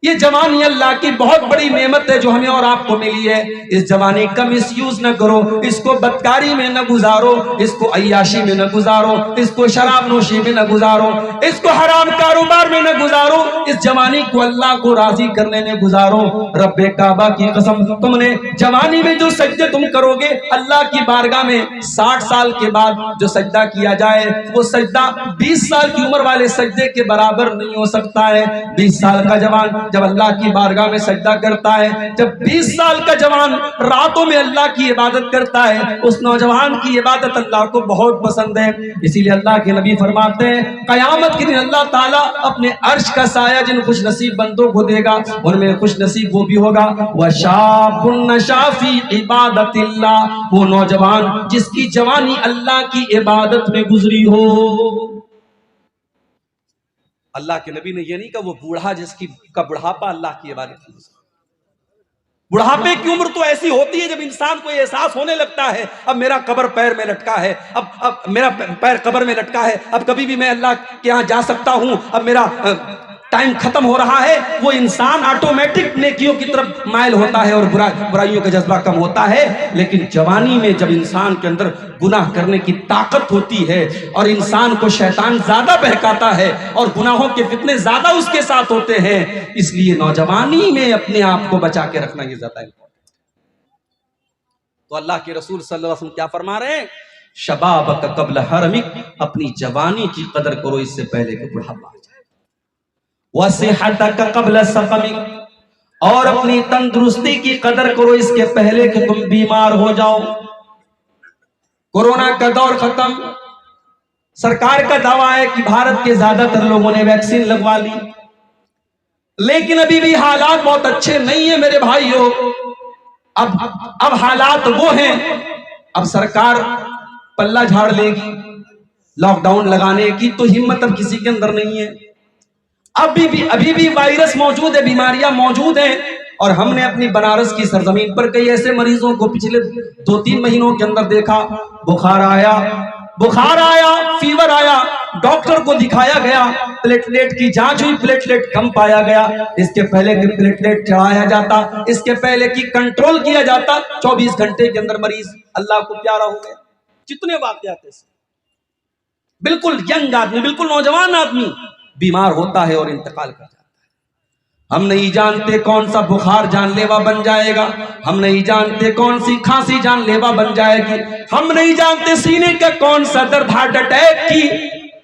S1: یہ جوانی اللہ کی بہت بڑی نعمت ہے جو ہمیں اور آپ کو ملی ہے۔ اس جوانی کا مس یوز نہ کرو، اس کو بدکاری میں نہ گزارو، اس کو عیاشی میں نہ گزارو، اس کو شراب نوشی میں نہ گزارو، اس کو حرام کاروبار میں نہ گزارو، اس جوانی کو اللہ کو راضی کرنے میں گزارو۔ رب کعبہ کی قسم، تم نے جوانی میں جو سجدے تم کرو گے اللہ کی بارگاہ میں، 60 سال کے بعد جو سجدہ کیا جائے وہ سجدہ 20 سال کی عمر والے سجدے کے برابر نہیں ہو سکتا ہے۔ 20 سال کا جوان جب اللہ کی بارگاہ میں سجدہ کرتا ہے، جب 20 سال کا جوان راتوں میں اللہ کی عبادت کرتا ہے، اس نوجوان کی عبادت اللہ کو بہت پسند ہے۔ اسی لیے اللہ کے نبی فرماتے ہیں قیامت کے دن اللہ تعالیٰ اپنے عرش کا سایہ جن خوش نصیب بندوں کو دے گا، ان میں خوش نصیب وہ بھی ہوگا وَشَابٌ نَشَأَ فِي عِبَادَةِ اللَّهِ، وہ نوجوان جس کی جوانی اللہ کی عبادت میں گزری ہو۔ اللہ کے نبی نے یہ نہیں کہا وہ بوڑھا جس کا بڑھاپا اللہ کی عبادت میں، بڑھاپے کی عمر تو ایسی ہوتی ہے جب انسان کو یہ احساس ہونے لگتا ہے اب میرا قبر پیر میں لٹکا ہے، اب میرا پیر قبر میں لٹکا ہے، اب کبھی بھی میں اللہ کے ہاں جا سکتا ہوں، اب میرا ٹائم ختم ہو رہا ہے، وہ انسان آٹومیٹک نیکیوں کی طرف مائل ہوتا ہے اور برائیوں کا جذبہ کم ہوتا ہے. لیکن جوانی میں جب انسان کے اندر گناہ کرنے کی طاقت ہوتی ہے اور انسان کو شیطان زیادہ بہکاتا ہے اور گناہوں کے فتنے زیادہ اس کے ساتھ ہوتے ہیں، اس لیے نوجوانی میں اپنے آپ کو بچا کے رکھنا یہ زیادہ امپورٹنٹ. تو اللہ کے رسول صلی اللہ علیہ وسلم کیا فرما رہے ہیں؟ شبابک قبل حرمک، اپنی جوانی کی قدر کرو اس سے پہلے کہ بڑھاپا آ جائے. وصحتک قبل سقمک، اور اپنی تندرستی کی قدر کرو اس کے پہلے کہ تم بیمار ہو جاؤ. کورونا کا دور ختم، سرکار کا دعویٰ ہے کہ بھارت کے زیادہ تر لوگوں نے ویکسین لگوا لی، لیکن ابھی بھی حالات بہت اچھے نہیں ہیں میرے بھائیوں. اب حالات وہ ہیں، اب سرکار پلہ جھاڑ لے گی لاک ڈاؤن لگانے کی، تو ہمت اب کسی کے اندر نہیں ہے. ابھی بھی وائرس موجود ہے، بیماریاں موجود ہیں، اور ہم نے اپنی بنارس کی سرزمین پر کئی ایسے مریضوں کو پچھلے 2-3 مہینوں کے اندر دیکھا. بخار آیا، فیور آیا، ڈاکٹر کو دکھایا گیا، پلیٹلیٹ کی جانچ ہوئی، پلیٹلیٹ کم پایا گیا. اس کے پہلے کہ پلیٹلیٹ چڑھایا جاتا، اس کے پہلے کہ کنٹرول کیا جاتا، 24 گھنٹے کے اندر مریض اللہ کو پیارا ہو گیا. جتنے واقعات ہیں، بالکل ینگ آدمی، بالکل نوجوان آدمی بیمار ہوتا ہے اور انتقال کر جاتا ہے. ہم نہیں جانتے کون سا بخار جان لیوا بن جائے گا، ہم نہیں جانتے کون سی کھانسی جان لیوا بن جائے گی، ہم نہیں جانتے سینے کا کون سا درد ہارٹ اٹیک کی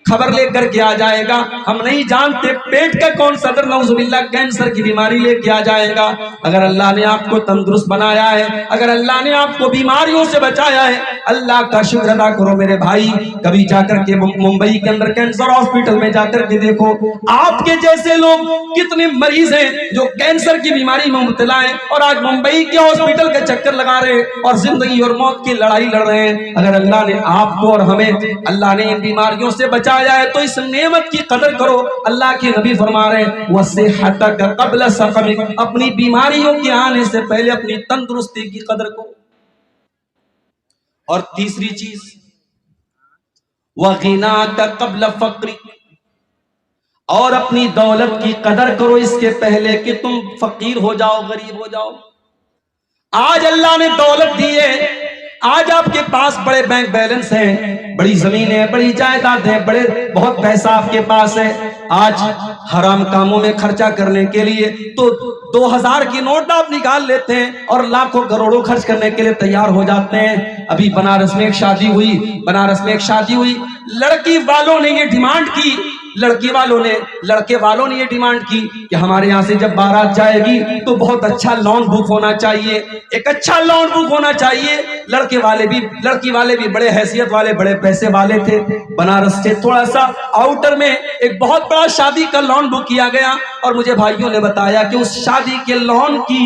S1: خبر لے کر کے آ جائے گا، ہم نہیں جانتے پیٹ کا کون سا درد نعوذ باللہ کینسر کی بیماری لے کے آ جائے گا. اگر اللہ نے آپ کو تندرست بنایا ہے، اگر اللہ نے آپ کو بیماریوں سے بچایا ہے، اللہ کا شکر ادا کرو میرے بھائی. کبھی جا کر کے ممبئی کے اندر کینسر ہاسپٹل میں جا کر کے دیکھو، آپ کے جیسے لوگ کتنے مریض ہیں جو کینسر کی بیماری میں مبتلا ہیں، اور آج ممبئی کے ہاسپٹل کے چکر لگا رہے ہیں اور زندگی اور موت کی لڑائی لڑ رہے ہیں. اگر اللہ نے آپ کو اور ہمیں اللہ نے ان بیماریوں سے بچایا ہے تو اس نعمت کی قدر کرو. اللہ کے نبی فرما رہے ہیں وصحتک قبل سقمک، اپنی بیماریوں کے آنے سے پہلے اپنی تندرستی کی قدر کرو. اور تیسری چیز وغناک قبل فقرک، اور اپنی دولت کی قدر کرو اس کے پہلے کہ تم فقیر ہو جاؤ، غریب ہو جاؤ. آج اللہ نے دولت دی ہے، آج آپ کے پاس بڑے بینک بیلنس ہیں، بڑی زمینیں، بڑی جائیدادیں، بہت پیسہ آپ کے پاس ہے. آج حرام کاموں میں خرچہ کرنے کے لیے تو 2000 کی نوٹ آپ نکال لیتے ہیں اور لاکھوں کروڑوں خرچ کرنے کے لیے تیار ہو جاتے ہیں. ابھی بنارس میں ایک شادی ہوئی، لڑکی والوں نے یہ ڈیمانڈ کی، لڑکے والوں نے یہ ڈیمانڈ کی کہ ہمارے یہاں سے جب بارات جائے گی تو بہت اچھا لان بک ہونا چاہیے، ایک اچھا لان بک ہونا چاہیے. لڑکی والے بھی بڑے حیثیت والے، بڑے پیسے والے تھے. بنارس سے تھوڑا سا آؤٹر میں ایک بہت بڑا شادی کا لان بک کیا گیا، اور مجھے بھائیوں نے بتایا کہ اس شادی کے لان کی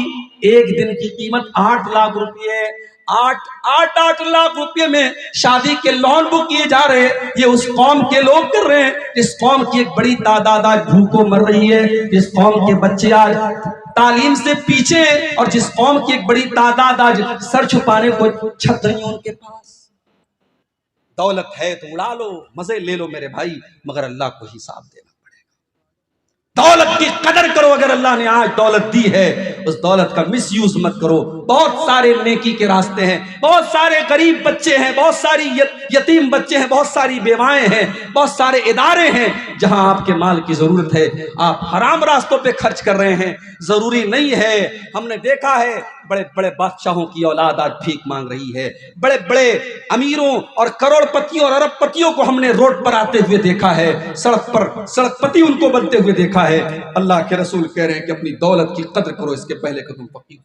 S1: ایک دن کی قیمت 8 لاکھ روپے ہے. 8 لاکھ روپے میں شادی کے لون بک کیے جا رہے ہیں. یہ اس قوم کے لوگ کر رہے ہیں جس قوم کی ایک بڑی تعداد آج بھوکوں مر رہی ہے، جس قوم کے بچے آج تعلیم سے پیچھے ہیں، اور جس قوم کی ایک بڑی تعداد آج سر چھپانے کو چھت نہیں ان کے پاس. دولت ہے تو اڑا لو، مزے لے لو میرے بھائی، مگر اللہ کو حساب دینا. دولت کی قدر کرو. اگر اللہ نے آج دولت دی ہے اس دولت کا مس یوز مت کرو. بہت سارے نیکی کے راستے ہیں، بہت سارے غریب بچے ہیں، بہت ساری یتیم بچے ہیں، بہت ساری بیوائیں ہیں، بہت سارے ادارے ہیں جہاں آپ کے مال کی ضرورت ہے، آپ حرام راستوں پہ خرچ کر رہے ہیں. ضروری نہیں ہے، ہم نے دیکھا ہے بڑے بڑے بادشاہوں کی اولاد آج بھیک مانگ رہی ہے، بڑے بڑے امیروں اور کروڑ پتیوں اور ارب پتیوں کو ہم نے روڈ پر آتے ہوئے دیکھا ہے، سڑک پتی ان کو بنتے ہوئے دیکھا ہے. اللہ کے رسول کہہ رہے ہیں کہ اپنی دولت کی قدر کرو اس کے پہلے کہ تم فقیر ہو.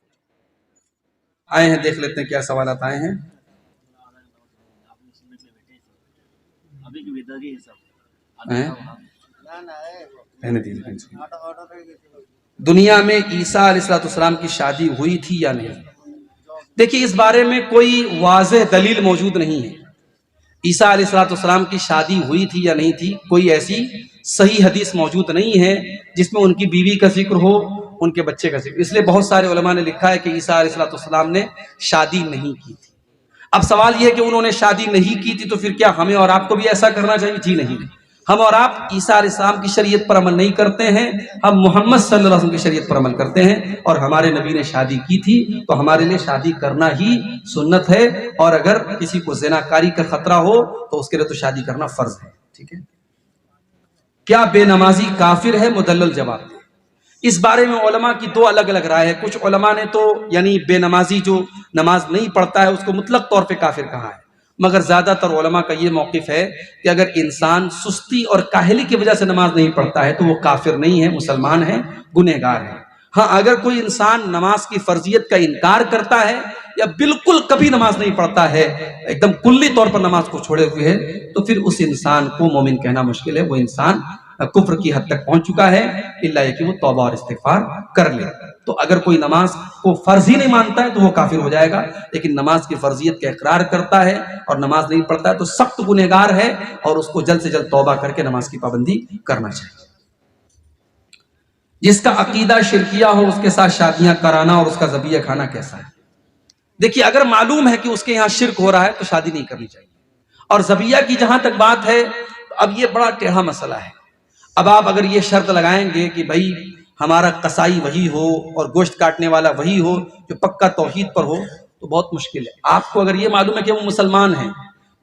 S1: آئے ہیں، دیکھ لیتے ہیں کیا سوالات آئے ہیں. دنیا میں عیسیٰ علیہ السلام کی شادی ہوئی تھی یا نہیں؟ دیکھیے اس بارے میں کوئی واضح دلیل موجود نہیں ہے. عیسیٰ علیہ السلام کی شادی ہوئی تھی یا نہیں تھی، کوئی ایسی صحیح حدیث موجود نہیں ہے جس میں ان کی بیوی کا ذکر ہو، ان کے بچے کا ذکر. اس لیے بہت سارے علماء نے لکھا ہے کہ عیسیٰ علیہ السلام نے شادی نہیں کی تھی. اب سوال یہ ہے کہ انہوں نے شادی نہیں کی تھی تو پھر کیا ہمیں اور آپ کو بھی ایسا کرنا چاہیے؟ جی نہیں. ہم اور آپ عیسیٰ علیہ السلام کی شریعت پر عمل نہیں کرتے ہیں، ہم محمد صلی اللہ علیہ وسلم کی شریعت پر عمل کرتے ہیں، اور ہمارے نبی نے شادی کی تھی تو ہمارے لیے شادی کرنا ہی سنت ہے، اور اگر کسی کو زناکاری کا خطرہ ہو تو اس کے لیے تو شادی کرنا فرض ہے، ٹھیک ہے۔ کیا بے نمازی کافر ہے؟ مدلل جواب دیں۔ اس بارے میں علماء کی دو الگ الگ رائے ہے۔ کچھ علماء نے تو یعنی بے نمازی جو نماز نہیں پڑھتا ہے اس کو مطلق طور پہ کافر کہا ہے، مگر زیادہ تر علماء کا یہ موقف ہے کہ اگر انسان سستی اور کاہلی کی وجہ سے نماز نہیں پڑھتا ہے تو وہ کافر نہیں ہے، مسلمان ہے، گنہگار ہے۔ ہاں، اگر کوئی انسان نماز کی فرضیت کا انکار کرتا ہے یا بالکل کبھی نماز نہیں پڑھتا ہے، ایک دم کلی طور پر نماز کو چھوڑے ہوئے ہے، تو پھر اس انسان کو مومن کہنا مشکل ہے، وہ انسان کفر کی حد تک پہنچ چکا ہے، الا یہ کہ وہ توبہ اور استغفار کر لے۔ تو اگر کوئی نماز کو فرض ہی نہیں مانتا ہے تو وہ کافر ہو جائے گا، لیکن نماز کی فرضیت کا اقرار کرتا ہے اور نماز نہیں پڑھتا ہے تو سخت گنہگار ہے، اور اس کو جلد سے جلد توبہ کر کے نماز کی پابندی کرنا چاہیے۔ جس کا عقیدہ شرکیہ ہو اس کے ساتھ شادیاں کرانا اور اس کا ذبیحہ کھانا کیسا ہے؟ دیکھیے، اگر معلوم ہے کہ اس کے یہاں شرک ہو رہا ہے تو شادی نہیں کرنی چاہیے۔ اور ذبیحہ کی جہاں تک بات ہے تو اب یہ بڑا ٹیڑھا مسئلہ ہے۔ اب آپ اگر یہ شرط لگائیں گے کہ بھائی ہمارا قصائی وہی ہو اور گوشت کاٹنے والا وہی ہو جو پکا توحید پر ہو، تو بہت مشکل ہے۔ آپ کو اگر یہ معلوم ہے کہ وہ مسلمان ہیں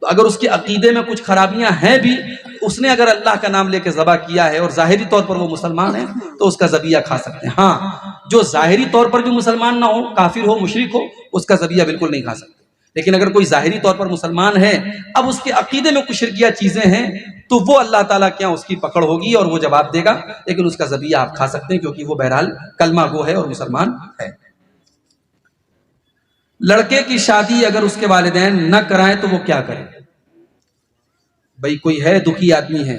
S1: تو اگر اس کے عقیدے میں کچھ خرابیاں ہیں بھی، اس نے اگر اللہ کا نام لے کے ذبح کیا ہے اور ظاہری طور پر وہ مسلمان ہے تو اس کا ذبیحہ کھا سکتے ہیں۔ ہاں، جو ظاہری طور پر بھی مسلمان نہ ہو، کافر ہو، مشرک ہو، اس کا ذبیحہ بالکل نہیں کھا سکتے۔ لیکن اگر کوئی ظاہری طور پر مسلمان ہے، اب اس کے عقیدے میں کچھ شرکیہ چیزیں ہیں، تو وہ اللہ تعالیٰ کے یہاں اس کی پکڑ ہوگی اور وہ جواب دے گا، لیکن اس کا ذبیحہ آپ کھا سکتے ہیں کیونکہ وہ بہرحال کلمہ گو ہے اور مسلمان ہے۔ لڑکے کی شادی اگر اس کے والدین نہ کرائیں تو وہ کیا کریں؟ بھائی کوئی ہے دکھی آدمی ہے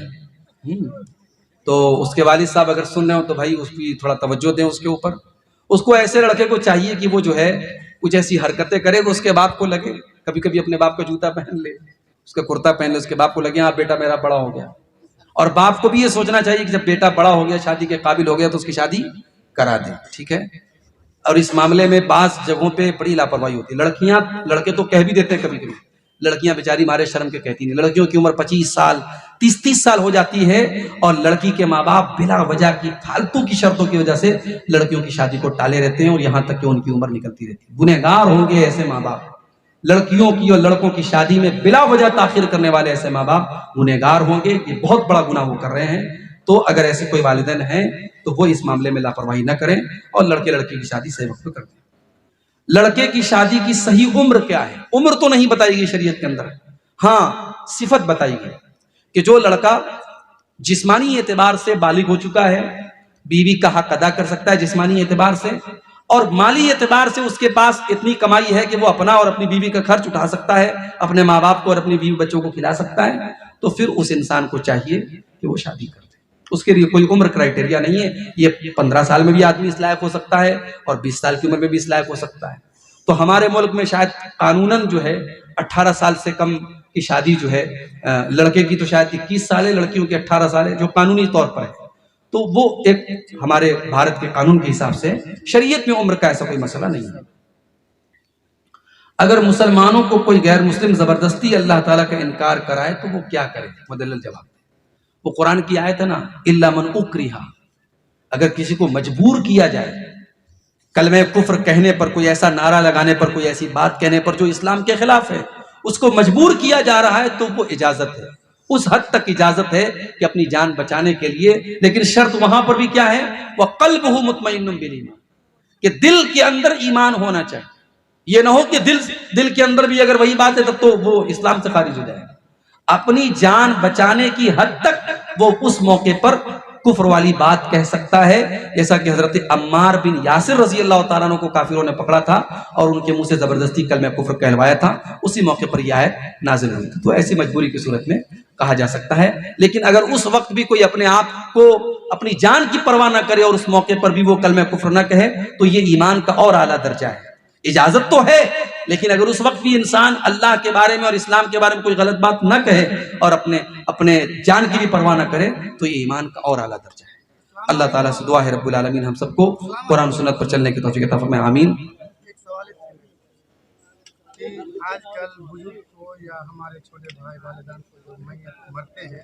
S1: تو اس کے والد صاحب اگر سن رہے ہو تو بھائی اس کی تھوڑا توجہ دیں، اس کے اوپر۔ اس کو ایسے لڑکے کو چاہیے کہ وہ جو ہے کچھ ایسی حرکتیں کرے کہ اس کے باپ کو لگے، کبھی کبھی اپنے باپ کا جوتا پہن لے، اس کا کرتا پہن لے، اس کے باپ کو لگے ہاں بیٹا میرا بڑا ہو گیا۔ اور باپ کو بھی یہ سوچنا چاہیے کہ جب بیٹا بڑا ہو گیا، شادی کے قابل ہو گیا، تو اس کی شادی کرا دیں، ٹھیک ہے۔ اور اس معاملے میں بعض جگہوں پہ بڑی لاپرواہی ہوتی ہے۔ لڑکیاں، لڑکے تو کہہ بھی دیتے ہیں کبھی کبھی، لڑکیاں بیچاری مارے شرم کے کہتی نہیں۔ لڑکیوں کی عمر 25 سال 30 سال ہو جاتی ہے اور لڑکی کے ماں باپ بلا وجہ کی فالتو کی شرطوں کی وجہ سے لڑکیوں کی شادی کو ٹالے رہتے ہیں، اور یہاں تک کہ ان کی عمر نکلتی رہتی ہے۔ گنہگار ہوں گے ایسے ماں باپ، لڑکیوں کی اور لڑکوں کی شادی میں بلا وجہ تاخیر کرنے والے ایسے ماں باپ گنہگار ہوں گے، یہ بہت بڑا گناہ وہ کر رہے ہیں۔ تو اگر ایسے کوئی والدین ہیں تو وہ اس معاملے میں لاپرواہی نہ کریں اور لڑکے لڑکی کی شادی صحیح وقت پہ کر دیں۔ لڑکے کی شادی کی صحیح عمر کیا ہے؟ عمر تو نہیں بتائی گئی شریعت کے اندر، ہاں صفت بتائی گئی کہ جو لڑکا جسمانی اعتبار سے بالغ ہو چکا ہے، بیوی کا حق ادا کر سکتا ہے جسمانی اعتبار سے، اور مالی اعتبار سے اس کے پاس اتنی کمائی ہے کہ وہ اپنا اور اپنی بیوی کا خرچ اٹھا سکتا ہے، اپنے ماں باپ کو اور اپنی بیوی بچوں کو کھلا سکتا ہے، تو پھر اس انسان کو چاہیے کہ وہ شادی کر دے۔ اس کے لیے کوئی عمر کرائٹیریا نہیں ہے، یہ 15 سال میں بھی آدمی اس لائق ہو سکتا ہے اور 20 سال کی عمر میں بھی اس لائق ہو سکتا ہے۔ تو ہمارے ملک میں شاید قانوناً جو ہے 18 سال سے کم کی شادی جو ہے، لڑکے کی تو شاید 21 سال ہے، لڑکیوں کی 18 سال ہے جو قانونی طور پر ہے، تو وہ ایک ہمارے بھارت کے قانون کے حساب سے شریعت میں عمر کا ایسا کوئی مسئلہ نہیں ہے۔ اگر مسلمانوں کو کوئی غیر مسلم زبردستی اللہ تعالیٰ کا انکار کرائے تو وہ کیا کرے؟ مدلل جواب دے۔ وہ قرآن کی آیت ہے نا، الا من اکرہ، اگر کسی کو مجبور کیا جائے کلمہ کفر کہنے پر، کوئی ایسا نعرہ لگانے پر، کوئی ایسی بات کہنے پر جو اسلام کے خلاف ہے، اس کو مجبور کیا جا رہا ہے تو وہ اجازت ہے، اس حد تک اجازت ہے کہ اپنی جان بچانے کے لیے، لیکن شرط وہاں پر بھی کیا ہے؟ وَقَلْبُهُ مُطْمَئِنٌ بِالْإِيمَانِ، کہ دل کے اندر ایمان ہونا چاہیے۔ یہ نہ ہو کہ دل کے اندر بھی اگر وہی بات ہے تب تو وہ اسلام سے خارج ہو جائے گا۔ اپنی جان بچانے کی حد تک وہ اس موقع پر کفر والی بات کہہ سکتا ہے، جیسا کہ حضرت عمار بن یاسر رضی اللہ تعالیٰ عنہ کو کافروں نے پکڑا تھا اور ان کے منہ سے زبردستی کلمہ کفر کہلوایا تھا، اسی موقع پر یہ آیت نازل ہوئی تھی۔ تو ایسی مجبوری کی صورت میں کہا جا سکتا ہے، لیکن اگر اس وقت بھی کوئی اپنے آپ کو اپنی جان کی پرواہ نہ کرے اور اس موقع پر بھی وہ کلمہ کفر نہ کہے تو یہ ایمان کا اور اعلیٰ درجہ ہے۔ اجازت تو ہے، لیکن اگر اس وقت بھی انسان اللہ کے بارے میں اور اسلام کے بارے میں کوئی غلط بات نہ کہے اور اپنے جان کی بھی پرواہ نہ کرے تو یہ ایمان کا اور اعلیٰ درجہ ہے۔ اللہ تعالیٰ سے دعا ہے رب العالمین ہم سب کو قرآن و سنت پر چلنے کی توفیق عطا فرمائے، آمین۔
S2: ایک سوال کہ آج کل بزرگ کو یا ہمارے چھوٹے بھائی والدین کو جو میت مرتے ہیں